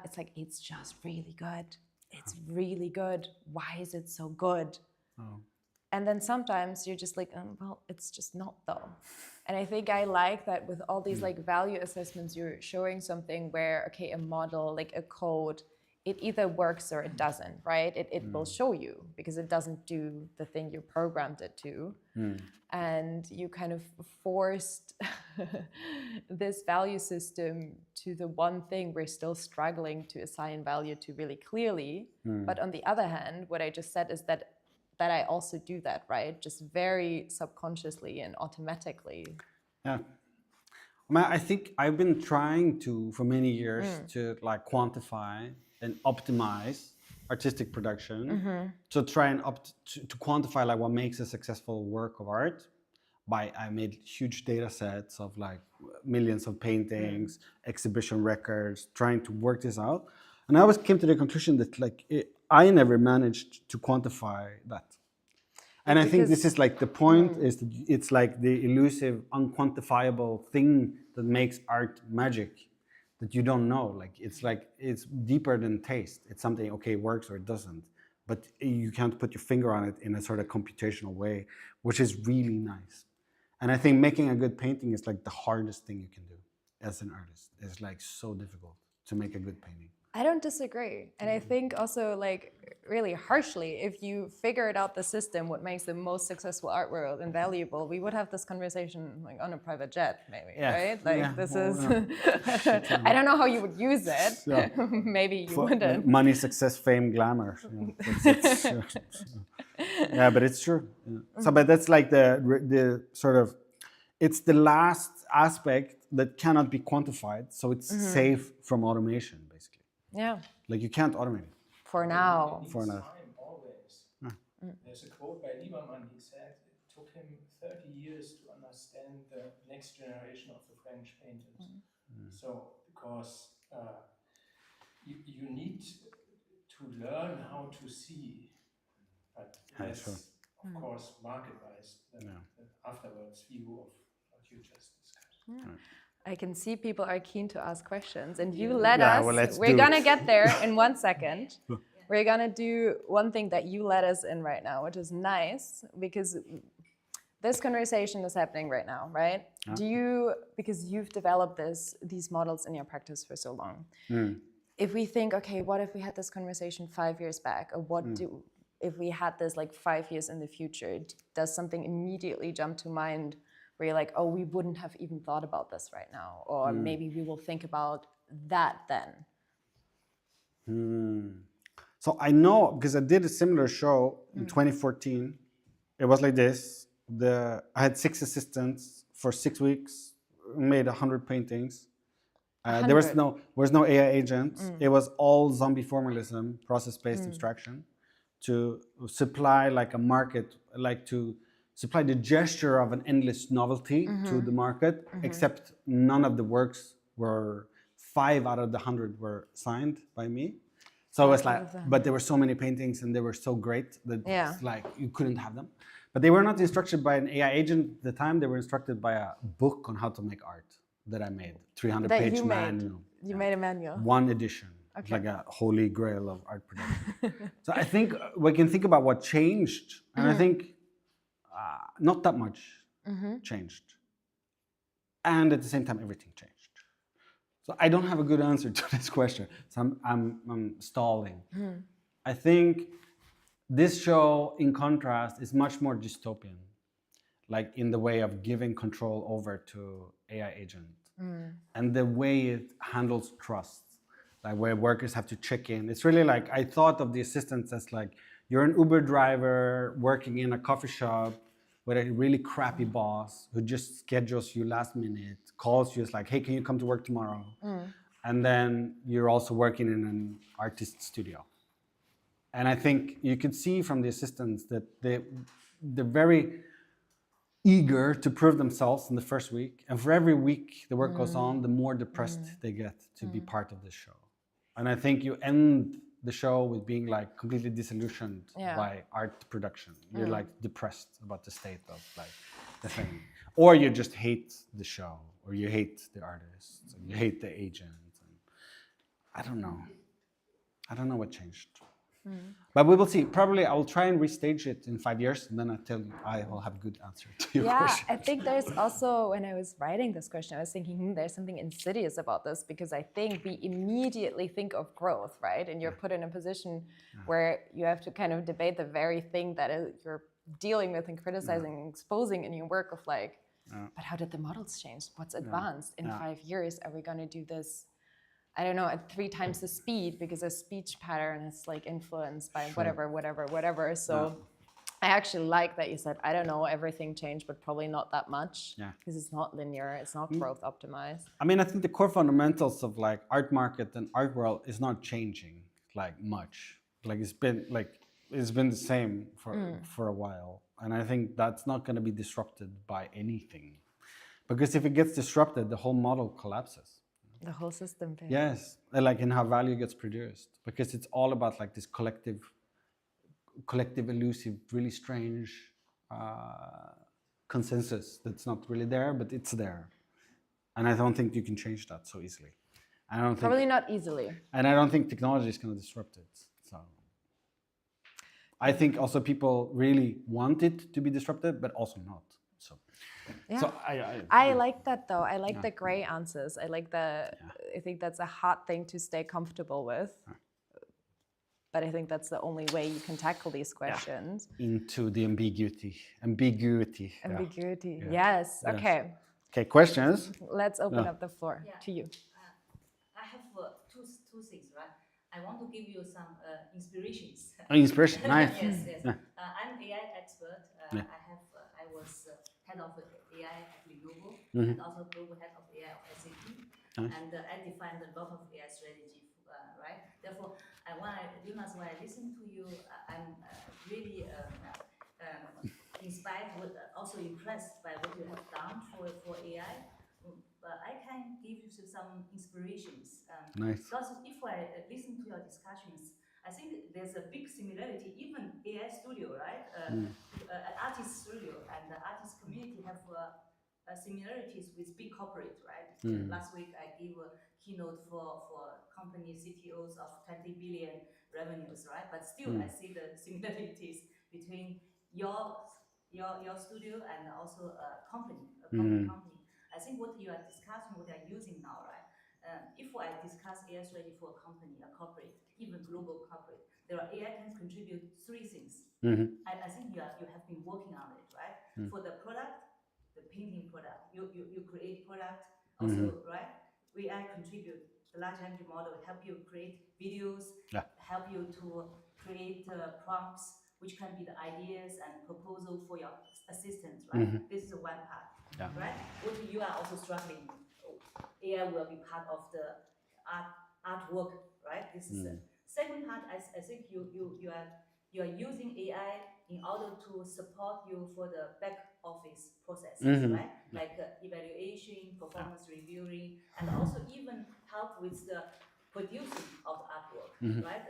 it's like, it's just really good. It's really good. Why is it so good? And then sometimes you're just like, well, it's just not though. And I think I like that with all these like value assessments, you're showing something where, okay, a model, like a code it either works or it doesn't, right? It will show you because it doesn't do the thing you programmed it to. And you kind of forced this value system to the one thing we're still struggling to assign value to really clearly. But on the other hand, what I just said is that I also do that, right? Just very subconsciously and automatically. Yeah. I think I've been trying to, for many years, to like quantify and optimize artistic production. To try and to quantify like what makes a successful work of art. I made huge data sets of like millions of paintings, exhibition records, trying to work this out. And I always came to the conclusion that like I never managed to quantify that. And I think this is like the point is that it's like the elusive, unquantifiable thing that makes art magic that you don't know. Like it's deeper than taste. It's something, okay, works or it doesn't. But you can't put your finger on it in a sort of computational way, which is really nice. And I think making a good painting is like the hardest thing you can do as an artist. It's like so difficult to make a good painting. I don't disagree. And I think also like really harshly, if you figured out the system, what makes the most successful art world invaluable, we would have this conversation like on a private jet maybe, right? Like this is, I don't know how you would use it. Yeah. Maybe you wouldn't. Money, success, fame, glamour. Yeah, but it's true. Yeah. So, but that's like the sort of, it's the last aspect that cannot be quantified. So it's safe from automation, basically. Yeah. Like you can't automate it. For now. For now. Time always. There's a quote by Lieberman. He said it took him 30 years to understand the next generation of the French painters. So, because you need to learn how to see, but that's, of course, market-wise, the afterwards view of what you just discussed. Yeah. I can see people are keen to ask questions, and you let us. We're gonna get there in 1 second. We're gonna do one thing that you let us in right now, which is nice because this conversation is happening right now, right? Do you, because you've developed these models in your practice for so long, if we think, okay, what if we had this conversation 5 years back, or if we had this like 5 years in the future, does something immediately jump to mind where you're like, oh, we wouldn't have even thought about this right now, or maybe we will think about that then? So I know, because I did a similar show in 2014. It was like this. I had 6 assistants for 6 weeks, made 100 paintings. There was no AI agent. It was all zombie formalism, process-based abstraction, to supply like a market, like to supply the gesture of an endless novelty to the market, except none of the works were, 5 out of the 100 were signed by me. So it's like, but there were so many paintings and they were so great that it's like you couldn't have them. But they were not instructed by an AI agent at the time. They were instructed by a book on how to make art that I made, 300-page manual. You made a manual? 1 edition. Okay. It's like a holy grail of art production. So I think we can think about what changed, and I think not that much changed. And at the same time, everything changed. So I don't have a good answer to this question. So I'm stalling. I think this show, in contrast, is much more dystopian, like in the way of giving control over to AI agent. And the way it handles trust, like where workers have to check in. It's really like, I thought of the assistants as like, you're an Uber driver working in a coffee shop with a really crappy boss who just schedules you last minute, calls you, it's like, hey, can you come to work tomorrow? And then you're also working in an artist studio. And I think you could see from the assistants that they're very eager to prove themselves in the first week. And for every week the work goes on, the more depressed they get to be part of this show. And I think you end the show with being like completely disillusioned by art production. You're like depressed about the state of like the thing. Or you just hate the show, or you hate the artists, or you hate the agent. And I don't know what changed. But we will see. Probably I will try and restage it in 5 years, and then I tell you I will have a good answer to your question. I think there's also, when I was writing this question, I was thinking, there's something insidious about this, because I think we immediately think of growth, right? And you're put in a position where you have to kind of debate the very thing that you're dealing with and criticizing and exposing in your work of like, but how did the models change? What's advanced? In 5 years, are we going to do this, I don't know, at 3 times the speed, because a speech pattern is like influenced by whatever. So I actually like that you said, I don't know, everything changed, but probably not that much, because it's not linear, it's not growth optimized. I mean, I think the core fundamentals of like art market and art world is not changing like much. Like it's been the same for a while, and I think that's not going to be disrupted by anything, because if it gets disrupted, the whole model collapses. The whole system fails. Yes, like in how value gets produced, because it's all about like this collective, elusive, really strange consensus that's not really there, but it's there, and I don't think you can change that so easily. Probably not easily. And I don't think technology is going to disrupt it. So I think also people really want it to be disrupted, but also not. So. Yeah. So I like that though. I like the gray answers. I like I think that's a hard thing to stay comfortable with. But I think that's the only way you can tackle these questions. Into the ambiguity. Yes. Okay. Okay, questions? Let's open up the floor to you. I have two things, right? I want to give you some inspirations. Inspiration, nice. Yes. I'm an AI expert. I was head of AI at Lenovo and also global head of AI of SAP. And I defined a lot of AI strategy, right? Therefore, Jonas, when I listen to you, I'm really inspired, also impressed by what you have done for AI. But I can give you some inspirations. Nice. Because if I listen to your discussions, I think there's a big similarity, even AI studio, right? Artist studio and the artist community have similarities with big corporate, right? Last week I gave a keynote for company CTOs of 20 billion revenues, right? But still I see the similarities between your studio and also a company. I think what you are discussing, what you are using now, right? If I discuss AI strategy for a company, a corporate, even global corporate, AI can contribute 3 things. I think you have been working on it, right? For the product, the painting product, you create product, also, right? AI contribute, the large language model help you create videos, help you to create prompts, which can be the ideas and proposal for your assistants, right? This is one part, right? What you are also struggling, AI will be part of the artwork, right? This is the second part. I think you are using AI in order to support you for the back office processes, right? Like evaluation, performance reviewing, and also even help with the producing of the artwork, right?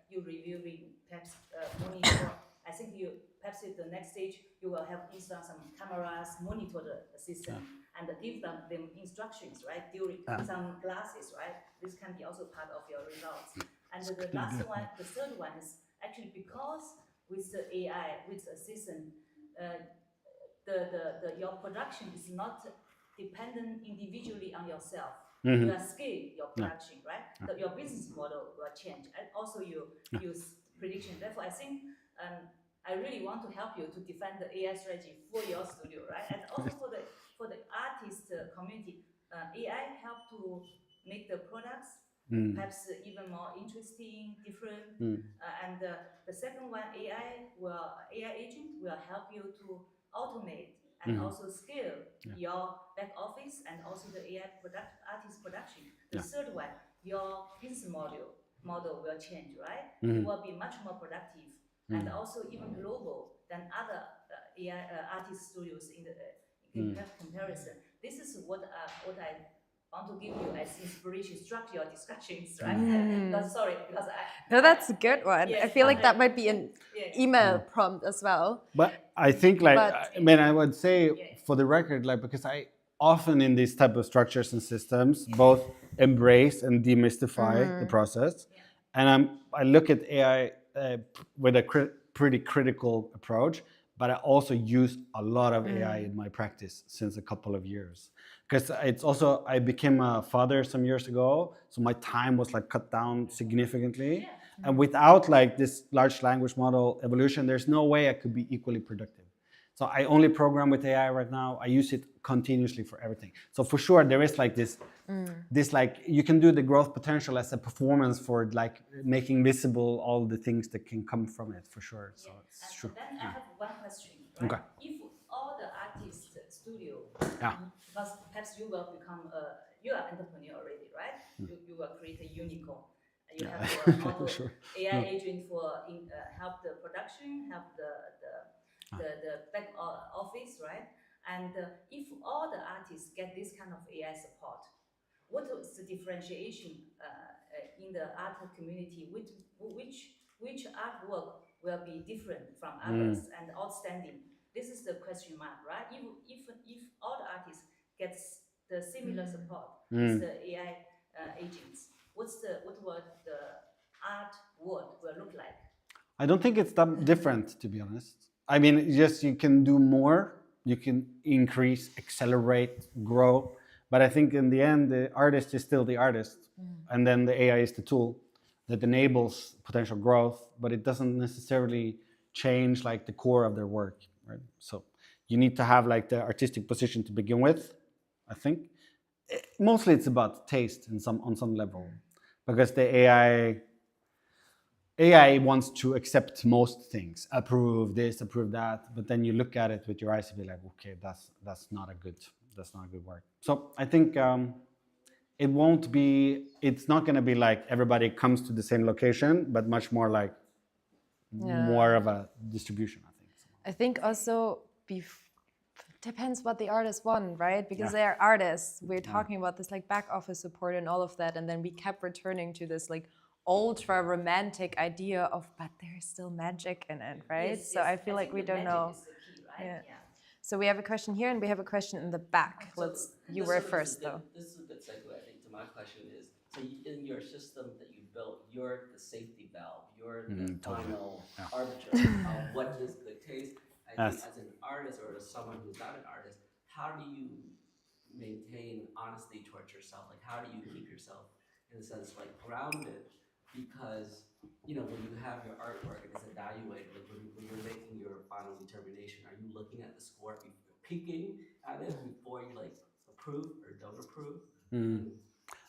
You reviewing, perhaps monitor. I think perhaps at the next stage you will have install some cameras, monitor the system, and give them instructions, right? During some classes, right? This can be also part of your results. And the last one, the third one is actually because with the AI, with the assistant, your production is not dependent individually on yourself. You are scale your production, right? Your business model will change, and also you use prediction. Therefore, I think I really want to help you to defend the AI strategy for your studio, right? And also for the artist community, AI help to make the products perhaps even more interesting, different. And the second one, AI agent will help you to automate and also scale your back office and also the AI artist production. The third one, your business model will change, right? You will be much more productive and also even global than other AI artist studios in comparison. This is what I want to give you as inspiration, structure your discussions, right? No, that's a good one. I feel like that might be an email prompt as well. But I think, like, I would say for the record, like, because I often in these type of structures and systems both embrace and demystify the process, and I look at AI with a pretty critical approach, but I also use a lot of AI in my practice since a couple of years. Because it's also, I became a father some years ago, so my time was like cut down significantly. Yeah. And without like this large language model evolution, there's no way I could be equally productive. So I only program with AI right now. I use it continuously for everything. So for sure, there is like this like, you can do the growth potential as a performance for like making visible all the things that can come from it, for sure. So it's And true. then I have one question, right? Okay. If all the artist studio, Yeah. because perhaps you will become you are entrepreneur already, right? You will create a unicorn. You have your auto Sure. AI agent for help the production, help the back office, right? And if all the artists get this kind of AI support, what is the differentiation in the art community? Which artwork will be different from others and outstanding? This is the question mark, right? If all the artists gets the similar support with the AI agents, what will the art world will look like? I don't think it's that different, to be honest. I mean, just you can do more, you can increase, accelerate, grow. But I think in the end, the artist is still the artist. And then the AI is the tool that enables potential growth, but it doesn't necessarily change like the core of their work, right? So you need to have like the artistic position to begin with, I think. Mostly it's about taste on some level, because the AI wants to accept most things, approve this, approve that, but then you look at it with your eyes and be like, okay, that's not a good work. So I think it's not going to be like everybody comes to the same location, but much more like more of a distribution, I think. I think also depends what the artist want, right? Because they are artists. We're talking about this like back office support and all of that, and then we kept returning to this like ultra romantic idea of, but there's still magic in it, right? Yes, so yes. I feel like we don't know. Is the key, right? Yeah. So we have a question here and we have a question in the back. You were first though. This is a good segue, I think, to my question is, so in your system that you built, you're the safety valve, you're the final arbiter of what is good taste. I think as an artist or as someone who's not an artist, how do you maintain honesty towards yourself? Like, how do you keep yourself, in a sense, like grounded? Because, you know, when you have your artwork and it's evaluated, like when you're making your final determination, are you looking at the score, peeking at it before you like approve or don't approve?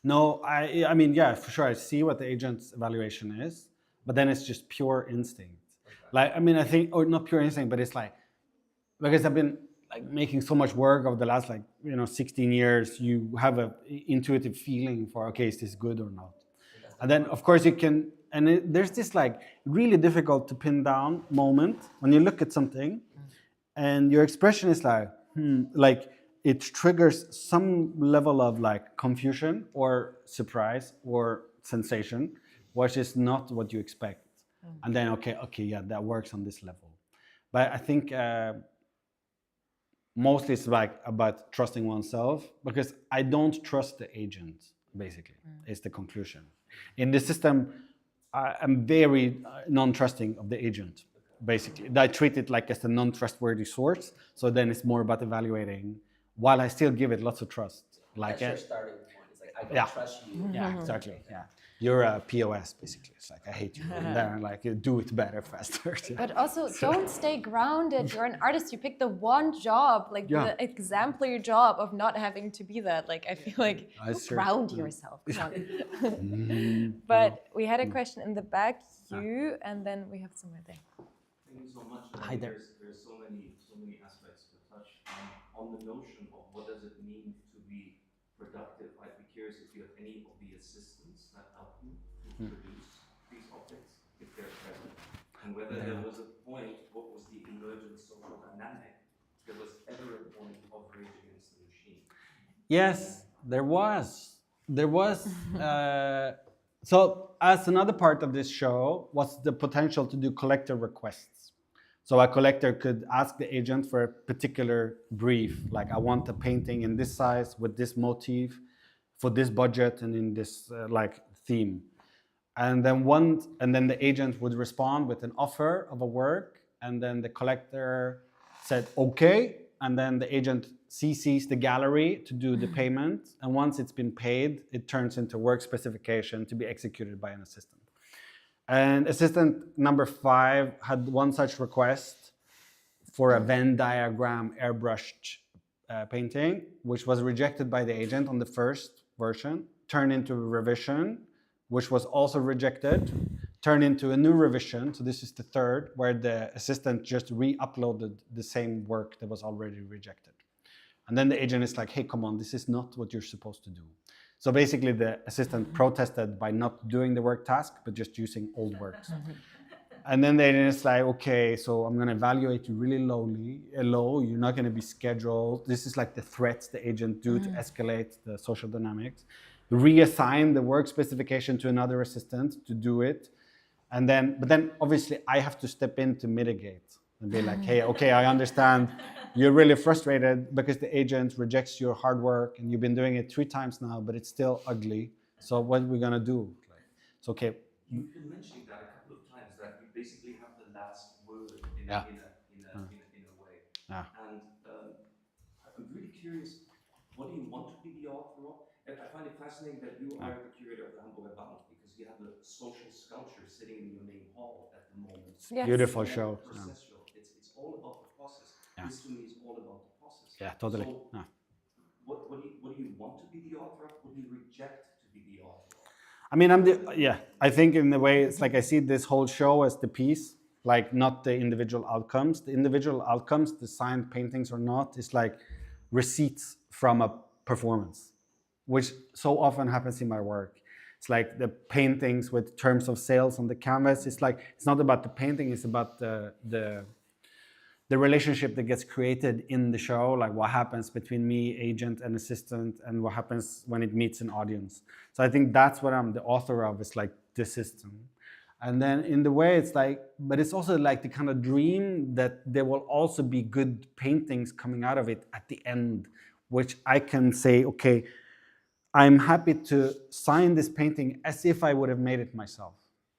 No, I mean, yeah, for sure. I see what the agent's evaluation is, but then it's just pure instinct. Okay. Like, I mean, I think, or not pure instinct, but it's like, because I've been like making so much work over the last 16 years, you have a intuitive feeling for, okay, is this good or not? And then of course you can, and there's this like really difficult to pin down moment when you look at something and your expression is like, like it triggers some level of like confusion or surprise or sensation, which is not what you expect. And then, okay, yeah, that works on this level. But I think mostly it's like about trusting oneself, because I don't trust the agent, basically, is the conclusion. In the system, I'm very non-trusting of the agent, basically. I treat it like as a non-trustworthy source, so then it's more about evaluating, while I still give it lots of trust. Like, that's your starting point. It's like, I don't trust you. Yeah, exactly, yeah. You're a POS, basically. It's like, I hate you. And then like, you do it better, faster. But also, don't stay grounded. You're an artist. You pick the one job, like the exemplary job of not having to be that. Like, I feel like, ground yourself. Come on. But we had a question in the back, and then we have someone there. Thank you so much. Hi there. There's so many aspects to touch on the notion of what does it mean to be productive. I'd be curious if you have any of the assistants that help you to produce these objects, if they're present, and whether there was a point, what was the emergent social dynamic, there was ever a point of rage against the machine. Yes, there was. So as another part of this show was the potential to do collector requests. So a collector could ask the agent for a particular brief, like I want a painting in this size with this motif for this budget and in this like theme. and then the agent would respond with an offer of a work, and then the collector said okay, and then the agent CCs the gallery to do the payment, and once it's been paid, it turns into work specification to be executed by an assistant. And assistant number 5 had one such request for a Venn diagram airbrushed painting, which was rejected by the agent on the first version, turned into a revision, which was also rejected, turned into a new revision, so this is the third, where the assistant just re-uploaded the same work that was already rejected. And then the agent is like, hey, come on, this is not what you're supposed to do. So basically the assistant protested by not doing the work task, but just using old works. And then the agent is like, okay, so I'm gonna evaluate you really low, you're not gonna be scheduled. This is like the threats the agent do to escalate the social dynamics. Reassign the work specification to another assistant to do it. And then, but then obviously I have to step in to mitigate and be like, hey, okay, I understand you're really frustrated because the agent rejects your hard work and you've been doing it 3 times now, but it's still ugly. So what are we gonna do? It's okay. You've been mentioning that a couple of times, that you basically have the last word in a way. Yeah. And I'm really curious, what do you want to be the author of? And I find it fascinating that you are the curator of the Hamburger Bahnhof, because you have a social sculpture sitting in your main hall at the moment. Yes. Beautiful show. Processual. It's all about the process. Yeah. This to me is all about the process. Yeah, totally. So Yeah. what do you want to be the author of? What do you reject to be the author of? I mean, I think in a way, it's like I see this whole show as the piece, like not the individual outcomes. The individual outcomes, the signed paintings or not, is like receipts from a performance, which so often happens in my work. It's like the paintings with terms of sales on the canvas. It's like, it's not about the painting, it's about the relationship that gets created in the show, like what happens between me, agent, and assistant, and what happens when it meets an audience. So I think that's what I'm the author of, is like the system. And then in the way it's like, but it's also like the kind of dream that there will also be good paintings coming out of it at the end, which I can say, okay, I'm happy to sign this painting as if I would have made it myself.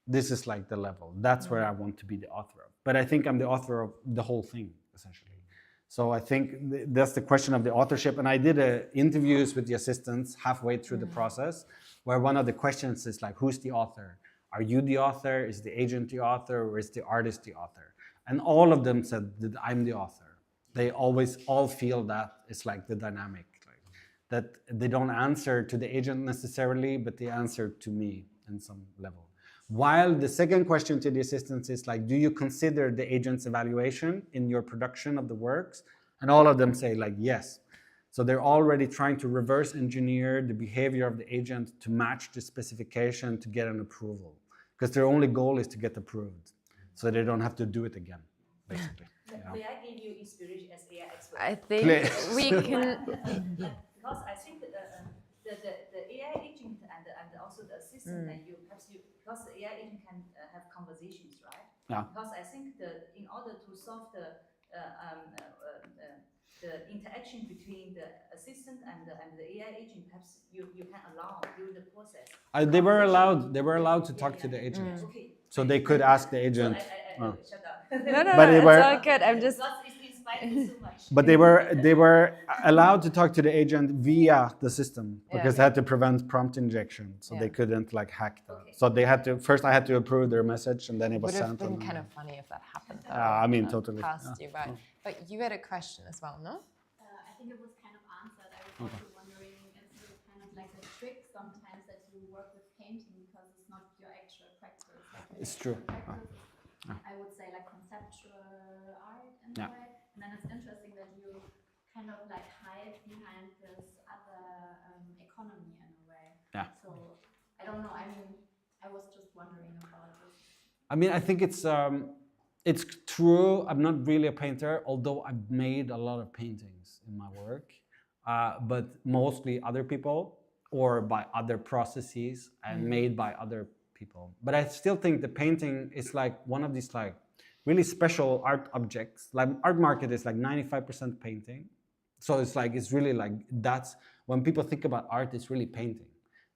This is like the level. That's where I want to be the author of. But I think I'm the author of the whole thing, essentially. So I think that's the question of the authorship. And I did interviews with the assistants halfway through the process, where one of the questions is like, who's the author? Are you the author? Is the agent the author? Or is the artist the author? And all of them said that I'm the author. They always all feel that it's like the dynamic, like, that they don't answer to the agent necessarily, but they answer to me in some level. While the second question to the assistants is like, do you consider the agent's evaluation in your production of the works? And all of them say like, yes. So they're already trying to reverse engineer the behavior of the agent to match the specification to get an approval. Because their only goal is to get approved. So they don't have to do it again, basically. May I give you inspiration as AI expert? I think we can. Because I think the AI agent and also the assistant, and because the AI agent can have conversations, right? Yeah. Because I think in order to solve the interaction between the assistant and the AI agent, perhaps you can allow during the process. They were allowed to talk to the agent. Okay. So they could ask the agent. Shut up. No, But it's were, all good. I'm just. Because it inspired me so much. But they were allowed to talk to the agent via the system, because they had to prevent prompt injection, so they couldn't like hack that. Okay. So they had to first. I had to approve their message, and then it was Would have sent. been kind of funny if that happened. Though, I mean, totally. Passed you by. But you had a question as well, no? I think it was kind of answered. I was also wondering, is it kind of like a trick sometimes that you work with painting because it's not your actual practice? Like It's true. Practice is, I would say, like conceptual art in a way. And then it's interesting that you kind of like hide behind this other economy in a way. Yeah. So I don't know. I mean, I was just wondering about this. I mean, I think it's true. I'm not really a painter, although I've made a lot of paintings in my work, but mostly other people or by other processes and made by other people. But I still think the painting is like one of these like really special art objects. Like art market is like 95% painting. So it's like, it's really like, that's when people think about art, it's really painting.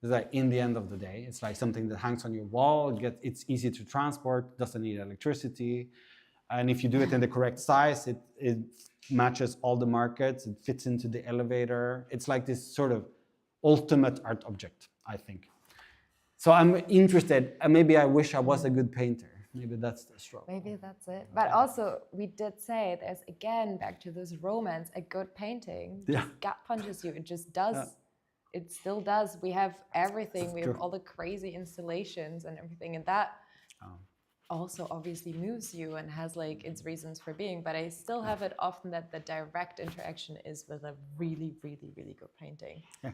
It's like in the end of the day, it's like something that hangs on your wall. It's easy to transport, doesn't need electricity. And if you do it in the correct size, it matches all the markets. It fits into the elevator. It's like this sort of ultimate art object, I think. So I'm interested, and maybe I wish I was a good painter. Maybe that's the struggle. Maybe that's it. But also, we did say there's, again, back to this romance, a good painting just gut punches you. It just does. Yeah. It still does. We have everything. We have all the crazy installations and everything. And that also obviously moves you and has like its reasons for being. But I still have it often that the direct interaction is with a really, really, really good painting. Yeah.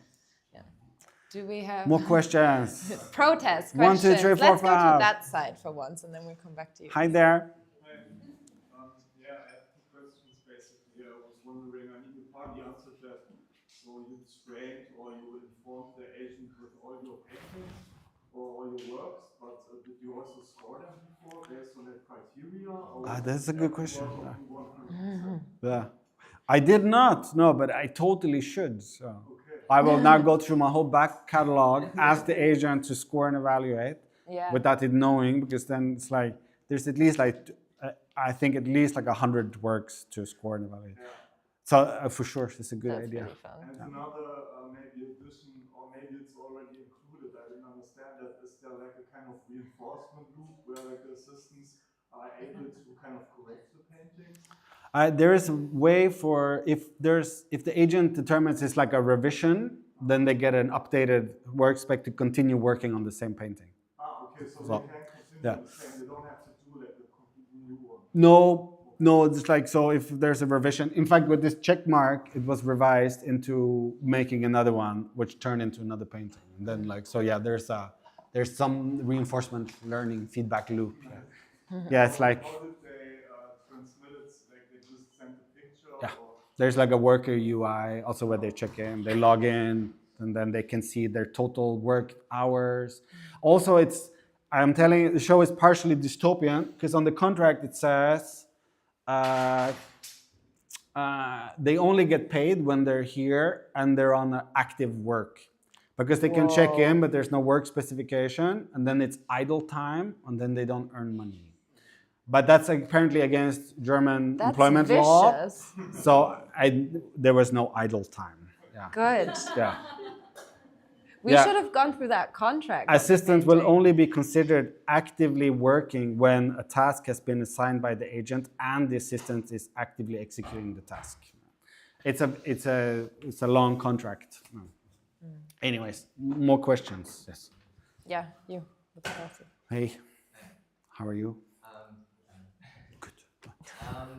Do we have more questions? Protest questions. 1, 2, 3, 4, Let's 5. go to that side for once, and then we'll come back to you. Hi there. Yeah, I have 2 questions basically. I was wondering, I mean, you partly answered that. So you trained or you informed the agent with all your paintings or all your works, but did you also score them before based on that criteria? Or that's a good question. Yeah. I did not, no, but I totally should. So. I will now go through my whole back catalog, ask the agent to score and evaluate without it knowing, because then it's like, there's at least like, I think at least like 100 works to score and evaluate. Yeah. So for sure, it's a good idea. Really fun. And another maybe addition, or maybe it's already included, I didn't understand that, is there like a kind of reinforcement loop where like the assistants are able to kind of correct the paintings? There is a way for, if the agent determines it's like a revision, then they get an updated work spec to continue working on the same painting. Okay, so they can continue the same, they don't have to do like a completely new one. No, it's like, so if there's a revision, in fact with this check mark, it was revised into making another one, which turned into another painting. And then like, so yeah, there's some reinforcement learning feedback loop. Yeah, it's like, there's like a worker UI also where they check in, they log in, and then they can see their total work hours. Also, I'm telling you, the show is partially dystopian because on the contract it says they only get paid when they're here and they're on active work. Because they can check in, but there's no work specification, and then it's idle time, and then they don't earn money. But that's apparently against German employment law. So there was no idle time. Yeah. Good. Yeah. We should have gone through that contract. Assistants will only be considered actively working when a task has been assigned by the agent and the assistant is actively executing the task. It's a long contract. Anyways, more questions. Yes. Yeah, you. Hey, how are you?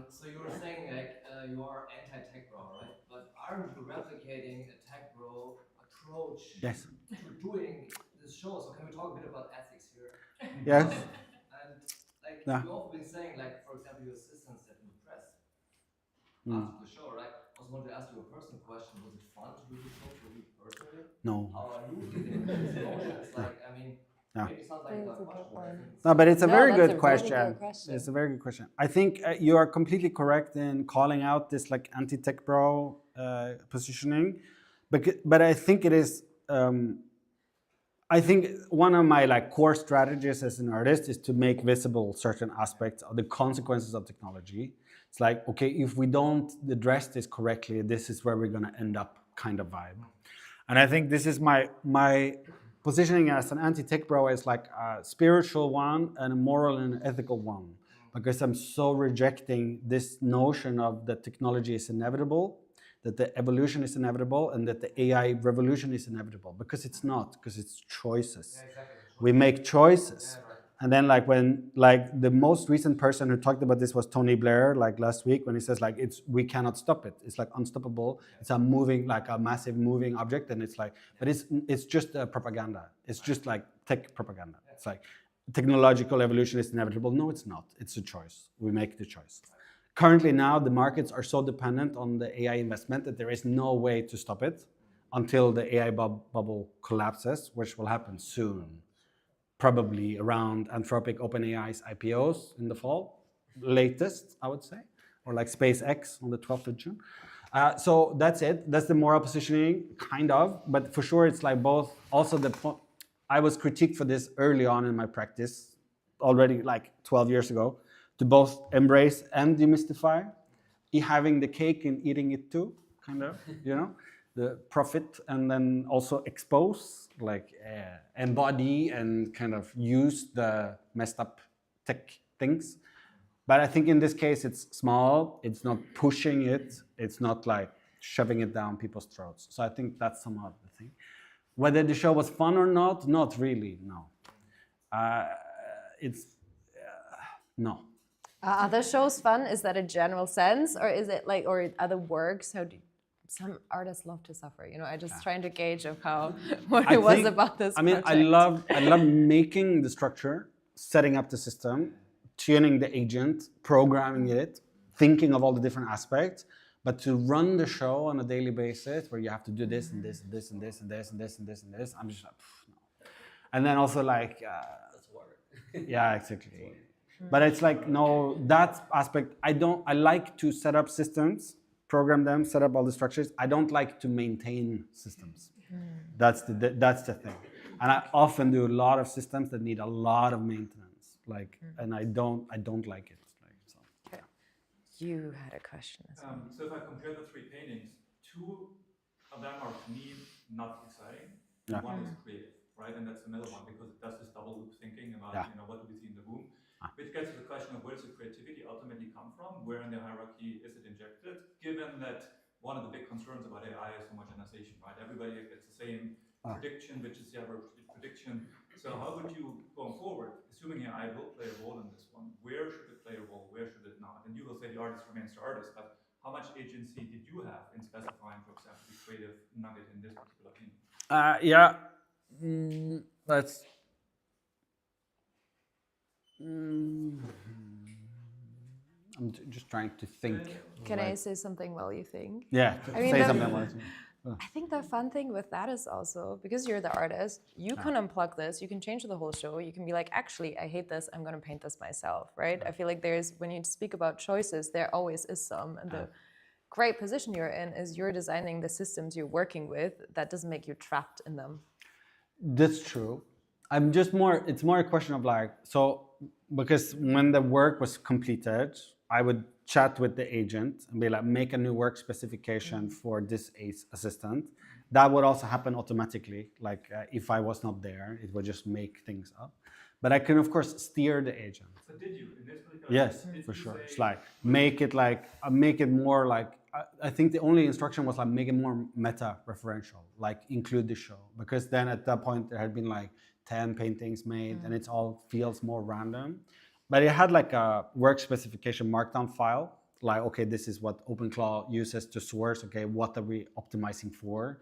So you were saying like you are anti-tech bro, right? But aren't you replicating a tech bro approach to doing this show? So can we talk a bit about ethics here? Yes. And like you've often been saying, like for example, your assistants that you press after the show, right? I also want to ask you a personal question. Was it fun to do the show for you personally? No. How are you feeling this emotions? Like, I mean. Maybe it sounds like a question. No, but it's a very good question. It's a very good question. I think you are completely correct in calling out this like anti-tech bro positioning, but I think it is. I think one of my like core strategies as an artist is to make visible certain aspects of the consequences of technology. It's like, okay, if we don't address this correctly, this is where we're going to end up, kind of vibe. And I think this is my positioning as an anti-tech bro is like a spiritual one and a moral and ethical one, because I'm so rejecting this notion of that technology is inevitable, that the evolution is inevitable, and that the AI revolution is inevitable, because it's not, because it's choices. Yeah, exactly. We make choices. Yeah, right. And then like when like the most recent person who talked about this was Tony Blair, like last week, when he says like we cannot stop it. It's like unstoppable. It's a moving, like a massive moving object, and it's like, but it's just propaganda. It's just like tech propaganda. It's like technological evolution is inevitable. No, it's not. It's a choice. We make the choice. Currently now the markets are so dependent on the AI investment that there is no way to stop it until the AI bubble collapses, which will happen soon. Probably around Anthropic OpenAI's IPOs in the fall, latest, I would say, or like SpaceX on the 12th of June. So that's it. That's the moral positioning, kind of. But for sure, it's like both also I was critiqued for this early on in my practice, already like 12 years ago, to both embrace and demystify, having the cake and eating it too, kind of, you know, the profit, and then also expose, like embody and kind of use the messed up tech things. But I think in this case, it's small, it's not pushing it, it's not like shoving it down people's throats. So I think that's somehow the thing. Whether the show was fun or not really, no. No. Are the shows fun? Is that a general sense? Or is it like, or other works? Some artists love to suffer, you know, I'm just trying to gauge of how, what it was about this project. I love making the structure, setting up the system, tuning the agent, programming it, thinking of all the different aspects, but to run the show on a daily basis where you have to do this and this and this and this and this and this and this and this, I'm just like, no. And then also like, that's work. Yeah, exactly. But it's like, no, that aspect, I like to set up systems, program them, set up all the structures. I don't like to maintain systems. That's the thing. And I often do a lot of systems that need a lot of maintenance. Like, and I don't like it. Like, so. Okay. You had a question as well. So if I compare the three paintings, two of them are to me not exciting. Yeah. One is creative, right? And that's the middle one because it does this double loop thinking about, what do we see in the room? Which gets to the question of where does the creativity ultimately come from? Where in the hierarchy is it injected? Given that one of the big concerns about AI is homogenization, right? Everybody gets the same prediction, which is the average prediction. So how would you, going forward, assuming AI will play a role in this one, where should it play a role? Where should it not? And you will say the artist remains the artist, but how much agency did you have in specifying, for example, the creative nugget in this particular painting? That's... I'm just trying to think. Can I say something while you think? Yeah, say something while you think. I think the fun thing with that is also, because you're the artist, you can unplug this, you can change the whole show, you can be like, actually, I hate this, I'm gonna paint this myself, right? I feel like when you speak about choices, there always is some, and the great position you're in is you're designing the systems you're working with, that doesn't make you trapped in them. That's true. It's more a question of like, so, because when the work was completed, I would chat with the agent and be like, make a new work specification for this assistant. That would also happen automatically. Like if I was not there, it would just make things up. But I can of course steer the agent. So did you in this particular? Yes, for sure. It's like make it more like. I think the only instruction was like make it more meta-referential, like include the show, because then at that point there had been like 10 paintings made, and it all feels more random. But it had like a work specification markdown file, like, okay, this is what OpenClaw uses to source, okay, what are we optimizing for?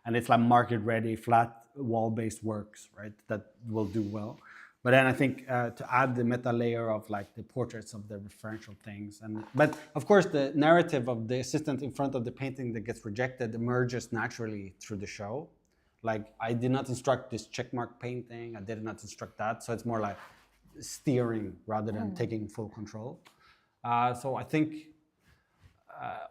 And it's like market ready, flat wall-based works, right, that will do well. But then I think to add the meta layer of like the portraits of the referential things. But of course the narrative of the assistant in front of the painting that gets rejected emerges naturally through the show. Like I did not instruct this checkmark painting, I did not instruct that. So it's more like steering rather than taking full control. So I think,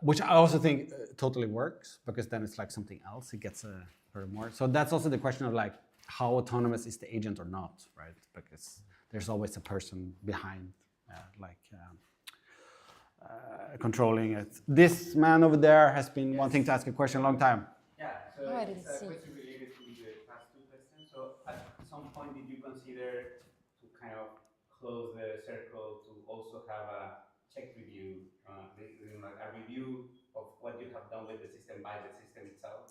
which I also think totally works, because then it's like something else, it gets a very more. So that's also the question of like, how autonomous is the agent or not, right? Because there's always a person behind, controlling it. This man over there has been wanting to ask a question a long time. Yeah, so I it's didn't a see. question related to the past two questions. So at some point, did you consider to kind of close the circle to also have a check review, like a review of what you have done with the system by the system itself?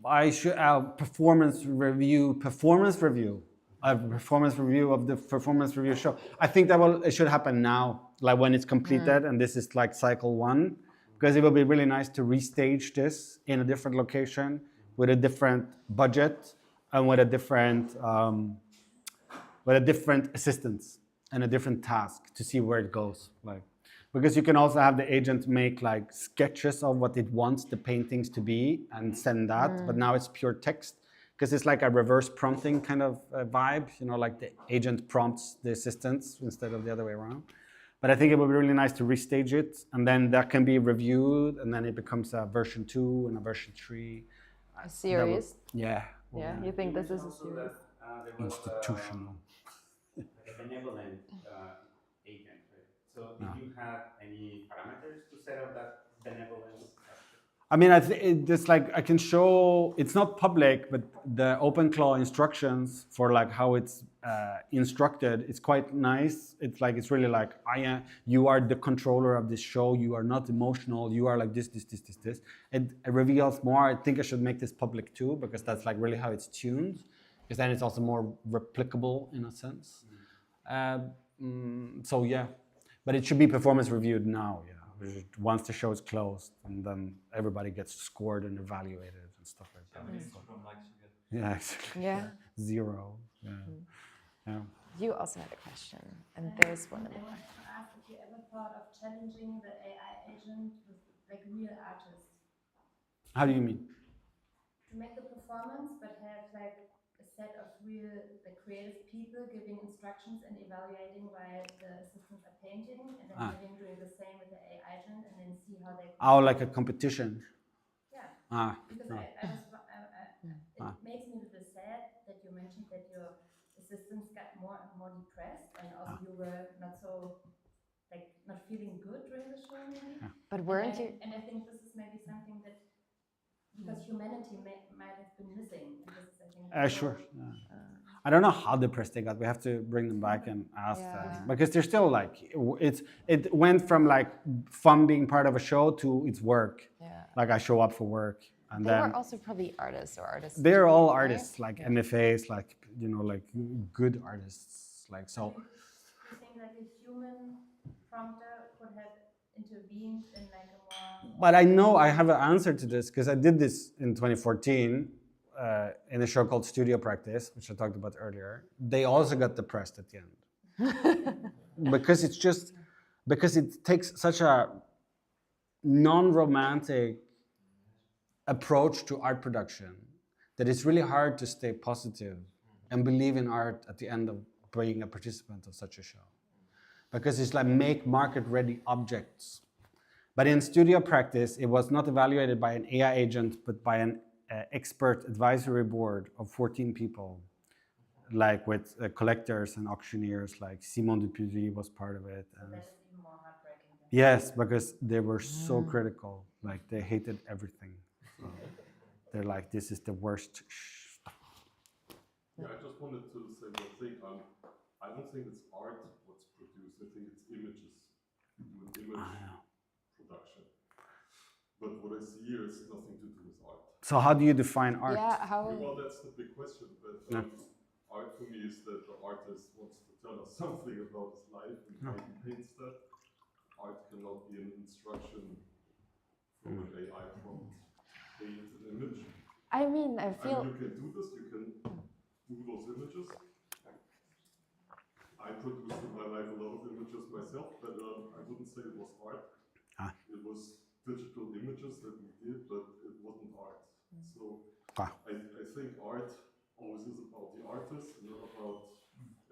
I should performance review of the performance review show. I think it should happen now, like when it's completed, and this is like cycle 1, because it will be really nice to restage this in a different location with a different budget and with a different assistance and a different task to see where it goes. Like, because you can also have the agent make like sketches of what it wants the paintings to be and send that, but now it's pure text, because it's like a reverse prompting kind of vibe, you know, like the agent prompts the assistants instead of the other way around. But I think it would be really nice to restage it, and then that can be reviewed, and then it becomes a version 2 and a version 3. A series? Yeah. Yeah, you think this is a Also series? that there was Institutional. like a benevolent agent, right? So did you have any parameters to set up that benevolence? I mean, it's like I can show. It's not public, but the OpenClaw instructions for like how it's instructed. It's quite nice. It's really like you are the controller of this show. You are not emotional. You are like this. It reveals more. I think I should make this public too, because that's like really how it's tuned. Because then it's also more replicable in a sense. So yeah, but it should be performance reviewed now. Yeah. Once the show is closed, and then everybody gets scored and evaluated and stuff like that. How many Instagram likes you get? Yeah, exactly. Yeah. 0. Yeah. Yeah. You also had a question, and there's one in the I wanted to ask if you ever thought of challenging the AI agent with like real artists. How do you mean? To make the performance, but have like a set of real, the creative people giving instructions and evaluating while the assistants are painting, and then doing the same with the AI agent, and then see how they. Oh, like a competition. Yeah. Because it makes me a little sad that you mentioned that your assistants got more and more depressed, and also you were not so like not feeling good during the show, maybe. But weren't you? And I think this is maybe something that. Because humanity might have been missing. And this is, I think, Sure. I don't know how depressed they got. We have to bring them back and ask them, because they're still like it went from like fun being part of a show to it's work. Yeah. Like I show up for work, and They then were also probably artists or artists. they're all right? artists, like MFAs, like like good artists, like so. Do you think like a human prompter could have intervened in like a more? But I know I have an answer to this because I did this in 2014 in a show called Studio Practice, which I talked about earlier. They also got depressed at the end because it takes such a non-romantic approach to art production that it's really hard to stay positive and believe in art at the end of being a participant of such a show. Because it's like make market-ready objects. But in Studio Practice, it was not evaluated by an AI agent, but by an expert advisory board of 14 people, like with collectors and auctioneers, like Simon Dupuy was part of it. So that is even more heartbreaking. Yes, because they were so critical. Like they hated everything. So they're like, this is the worst stuff. Yeah, I just wanted to say one thing. I don't think it's art what's produced. I think it's images. You do an image production. But what I see here is nothing to do with art. So how do you define art? Yeah, how? Well, that's the big question. But art for me is that the artist wants to tell us something about his life and how he paints that. Art cannot be an instruction from an AI prompt. Paint an image. I mean, I feel. You can do this. You can do those images. I produced in my life a lot of images myself, but I wouldn't say it was art. It was digital images that we did, but it wasn't art. So I think art always is about the artist and not about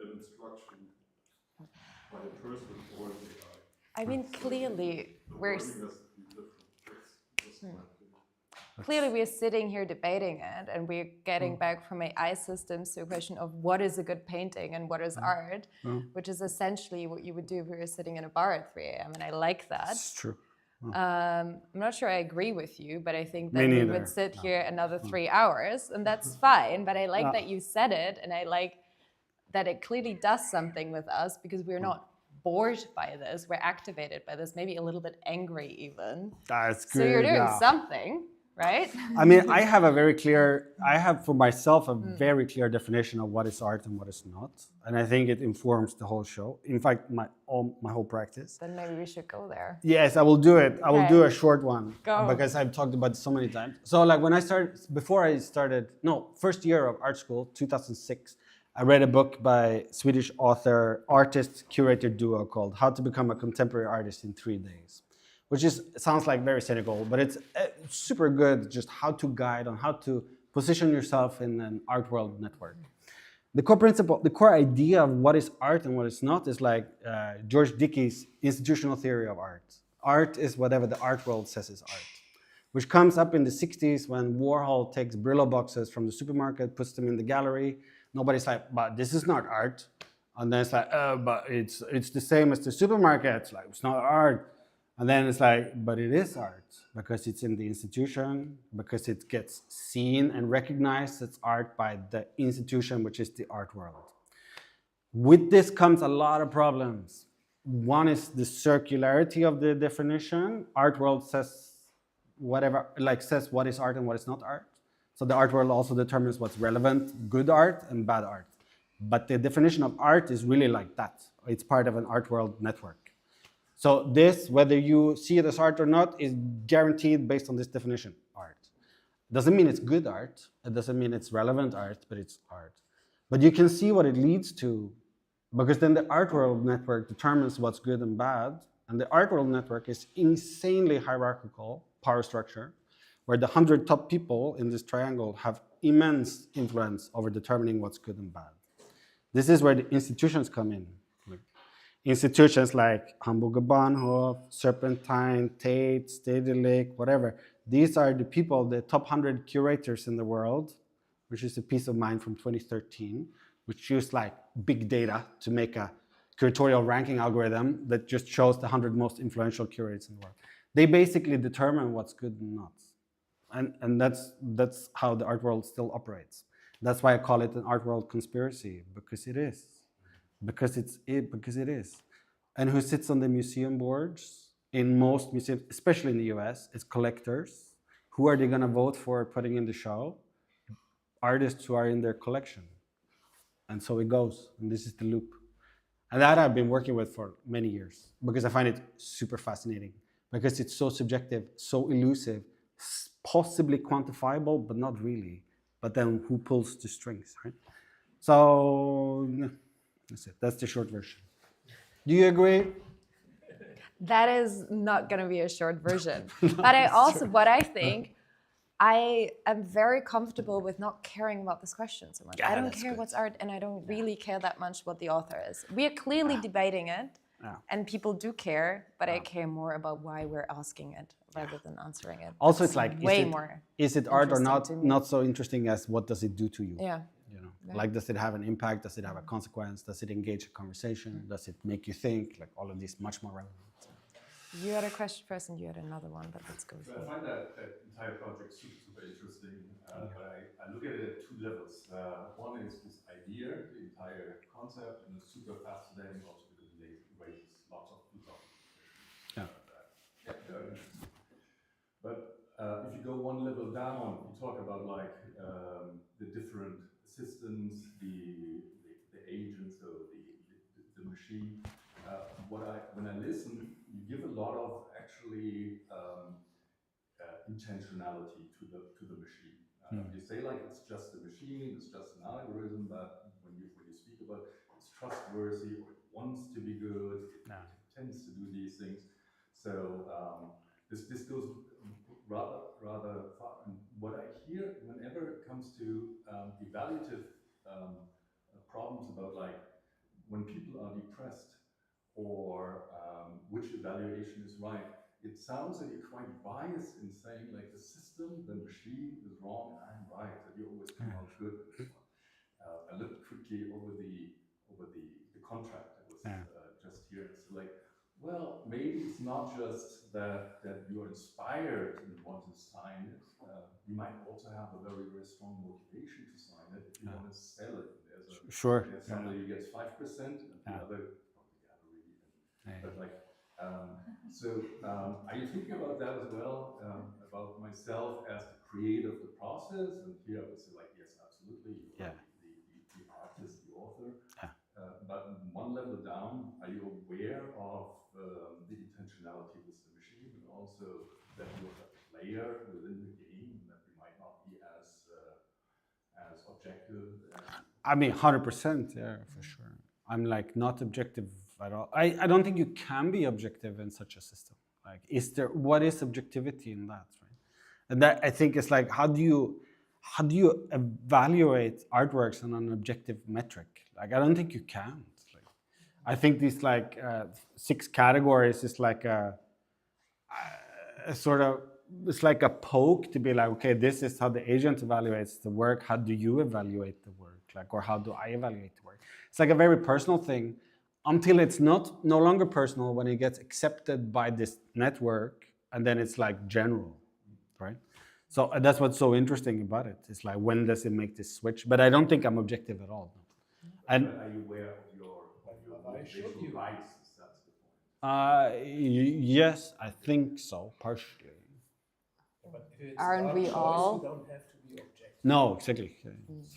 an instruction by a person or an AI. I mean, clearly we're. Has to be different. That's my opinion. Clearly, we're sitting here debating it, and we're getting back from AI systems to a question of what is a good painting and what is art, which is essentially what you would do if we were sitting in a bar at 3 a.m. And I like that. It's true. I'm not sure I agree with you, but I think that we would sit here another 3 hours, and that's fine. But I like that you said it, and I like that it clearly does something with us because we're not bored by this, we're activated by this, maybe a little bit angry even. That's good. So you're doing something. Right? I mean, I have for myself a very clear definition of what is art and what is not. And I think it informs the whole show. In fact, my whole practice. Then maybe we should go there. Yes, I will do it. I will do a short one. Go. Because I've talked about it so many times. So like when I started, first year of art school, 2006, I read a book by Swedish author, artist, curator duo called How to Become a Contemporary Artist in 3 Days. Which sounds like very cynical, but it's super good, just how to guide on how to position yourself in an art world network. The core principle, the core idea of what is art and what is not is like George Dickey's institutional theory of art. Art is whatever the art world says is art. which comes up in the 60s when Warhol takes Brillo boxes from the supermarket, puts them in the gallery. Nobody's like, but this is not art. And then it's like, but it's the same as the supermarket. It's like, it's not art. And then it's like, but it is art because it's in the institution, because it gets seen and recognized as art by the institution, which is the art world. With this comes a lot of problems. One is the circularity of the definition. Art world says whatever, like says what is art and what is not art. So the art world also determines what's relevant, good art and bad art. But the definition of art is really like that. It's part of an art world network. So this, whether you see it as art or not, is guaranteed based on this definition, art. It doesn't mean it's good art. It doesn't mean it's relevant art, but it's art. But you can see what it leads to, because then the art world network determines what's good and bad. And the art world network is insanely hierarchical power structure, where the 100 top people in this triangle have immense influence over determining what's good and bad. This is where the institutions come in. Institutions like Hamburger Bahnhof, Serpentine, Tate, Stedelijk, whatever. These are the people, the top 100 curators in the world, which is a piece of mine from 2013, which used like big data to make a curatorial ranking algorithm that just shows the 100 most influential curators in the world. They basically determine what's good and not. And that's how the art world still operates. That's why I call it an art world conspiracy, because it is. Because it is. And who sits on the museum boards in most museums, especially in the US, is collectors. Who are they going to vote for putting in the show? Artists who are in their collection. And so it goes, and this is the loop. And that I've been working with for many years, because I find it super fascinating, because it's so subjective, so elusive, possibly quantifiable, but not really. But then who pulls the strings, right? So that's it. That's the short version. Do you agree? That is not going to be a short version. But I also, what I think, I am very comfortable with not caring about this question so much. I don't care what's art, and I don't really care that much what the author is. We are clearly debating it, and people do care, but I care more about why we're asking it rather than answering it. Also, it's like, is it art or not so interesting as what does it do to you? Yeah. You know, like, does it have an impact? Does it have a consequence? Does it engage a conversation? Does it make you think? Like, all of these much more relevant. You had a question first, and you had another one, but let's go. So I find that entire project super interesting, but I look at it at two levels. One is this idea, the entire concept, and it's super fascinating also because it raises lots of philosophical questions. Very interesting. But if you go one level down, you talk about like the different systems, the agents, so the machine. When I listen, you give a lot of actually intentionality to the machine. You say like it's just a machine, it's just an algorithm, but when you speak about it's trustworthy or it wants to be good, it tends to do these things. So this goes rather far. And what I hear whenever it comes to evaluative problems about like when people are depressed or which evaluation is right, it sounds like you're quite biased in saying like the system, the machine is wrong, I'm right, that you always come out good with this one. I looked quickly over the contract that was just here. It's like, well, maybe it's not just that you're inspired and want to sign it. You might also have a very strong motivation to sign it if you want to sell it. There's somebody who gets 5% and the other from the gallery. But like, are you thinking about that as well? About myself as the creator of the process? And here I would say like, yes, absolutely. You're the artist, the author. But one level down, are you aware of the intentionality with the machine, and also that you're a player within the game, and that you might not be as objective? I mean, 100%, yeah, for sure. I'm like not objective at all. I don't think you can be objective in such a system. Like, what is objectivity in that, right? And that, I think, is like, how do you evaluate artworks on an objective metric? Like, I don't think you can. Like, I think these like 6 categories is like a sort of it's like a poke to be like, okay, this is how the agent evaluates the work. How do you evaluate the work? Like, or how do I evaluate the work? It's like a very personal thing until it's no longer personal when it gets accepted by this network, and then it's like general, right? So that's what's so interesting about it. It's like, when does it make this switch? But I don't think I'm objective at all. And are you aware of your motivational biases? That's the point. yes, I think so, partially. But if it's Aren't our we choice, all? we don't have to be objective. No, exactly,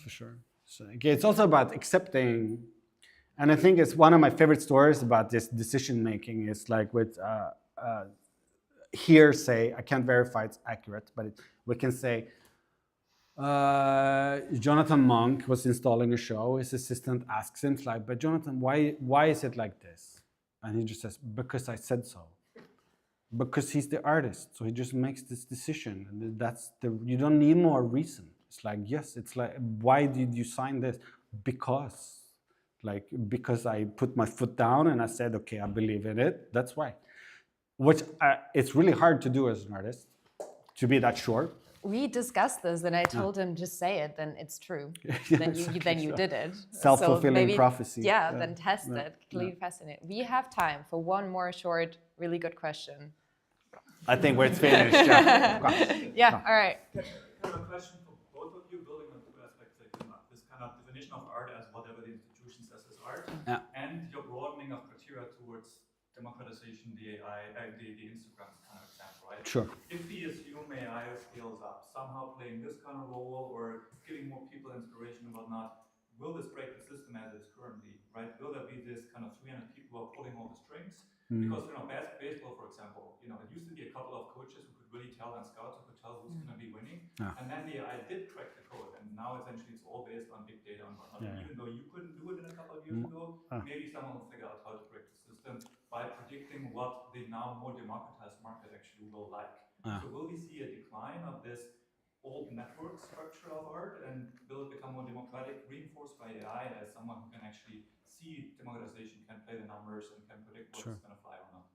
for sure. So, okay, it's also about accepting, and I think it's one of my favorite stories about this decision making is like with hearsay. I can't verify it's accurate, but we can say Jonathan Monk was installing a show. His assistant asks him, like, but Jonathan, why is it like this? And he just says, because I said so. Because he's the artist, so he just makes this decision, and you don't need more reason. It's like, yes, it's like, why did you sign this? Because I put my foot down and I said, okay, I believe in it. That's why. Which it's really hard to do as an artist, to be that sure. We discussed this, and I told him, just say it, then it's true. Then you did it. Self-fulfilling so prophecy. Then test it. Clearly fascinating. We have time for one more short, really good question. I think we're finished. Yeah. All right. Kind of a question for both of you, building on two aspects that came up. This kind of definition of art as whatever the institution says is art, and your broadening of criteria towards democratization, the AI, the Instagram kind of example, right? Sure. If we assume AI scales up, somehow playing this kind of role or giving more people inspiration and whatnot, will this break the system as it is currently, right? Will there be this kind of 300 people who are pulling all the strings? Because, baseball, for example, it used to be a couple of coaches who could really tell, and scouts who could tell who's going to be winning. And then the AI did crack the code, and now essentially it's all based on big data and whatnot. Even though you couldn't do it in a couple of years ago, maybe someone will figure out how to break the system by predicting what the now more democratized market actually will like. So will we see a decline of this old network structure of art, and will it become more democratic, reinforced by AI as someone who can actually see democratization, can play the numbers, and can predict what's going to fly or not?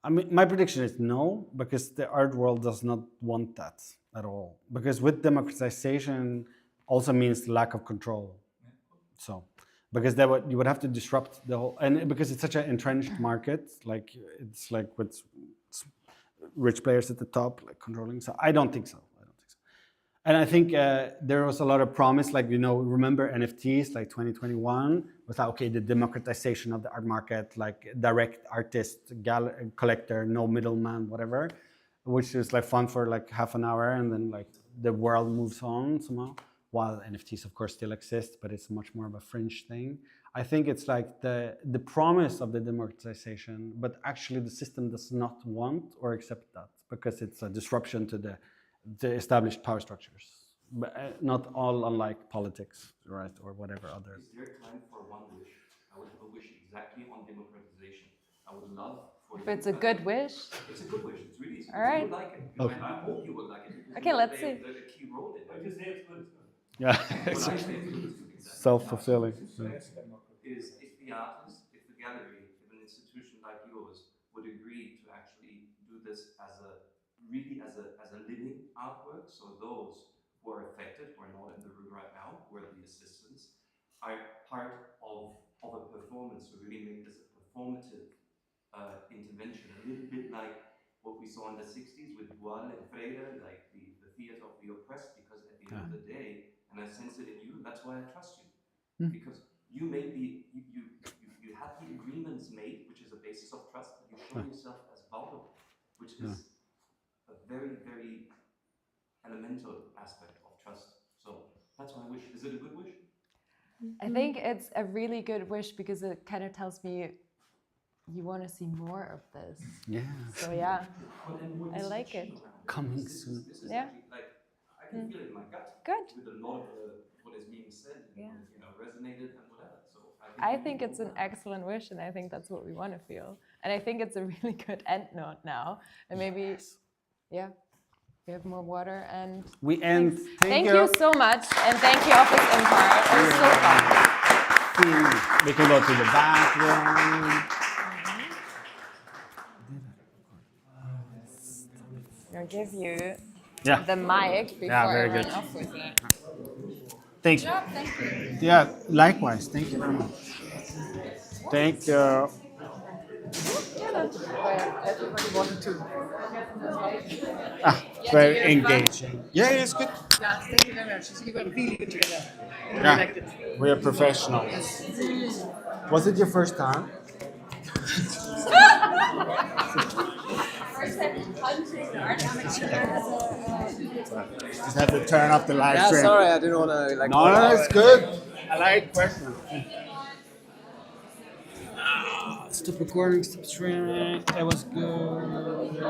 I mean, my prediction is no, because the art world does not want that at all. Because with democratization also means lack of control. So, because you would have to disrupt the whole, and because it's such an entrenched market, it's like with rich players at the top, like controlling. So I don't think so. And I think there was a lot of promise, remember NFTs, like 2021, was like, okay, the democratization of the art market, like direct artist, collector, no middleman, whatever, which is like fun for like half an hour, and then like the world moves on somehow. While NFTs, of course, still exist, but it's much more of a fringe thing. I think it's like the promise of the democratization, but actually the system does not want or accept that, because it's a disruption to the established power structures, but not all unlike politics, right, or whatever other. Is there time for one wish? I would have a wish exactly on democratization. I would love for If it's a good wish. It's a good wish. It's really easy. All right. You would like it. Okay. I hope you would like it. Okay, let's see. The key role in it. If you say it's good, it's good. Yeah, self-fulfilling. Is if the artist, if the gallery, if an institution like yours would agree to actually do this as a living artwork, so those who are affected, who are not in the room right now, who are the assistants, are part of a performance, to really make this a performative intervention, a little bit like what we saw in the 60s with Boal and Freire, like the theater of the oppressed, because at the end of the day, and I sense it in you, and that's why I trust you, because you made you have the agreements made, which is a basis of trust, but you show yourself as vulnerable, which is a very, very elemental aspect of trust. So that's my wish. Is it a good wish? I think it's a really good wish, because it kind of tells me you want to see more of this. Yeah. So yeah, I like it. Coming soon. This is Yeah. actually, like, I can feel it in my gut. Good. With a lot of what is being said, and resonated and whatever. So I think it's an excellent wish, and I think that's what we want to feel. And I think it's a really good end note now. And maybe, we have more water, and we end. Thank you so much, and thank you, Office Impart. It was so fun. We can go to the bathroom. I'll give you Yeah. the mic before Yeah, I very run good. off with it. Thank Good you. job, thank you. Yeah, likewise. Thank you very much. Thank you. Everybody wanted to. Very engaging. Yeah, it's good. Yeah, thank you very much. You were really good together. Yeah, we are professionals. Was it your first time? Just have to turn off the live Yeah, stream. sorry, I didn't want to like. No, it's good. I like questions. Stop recording, stop streaming. That was good.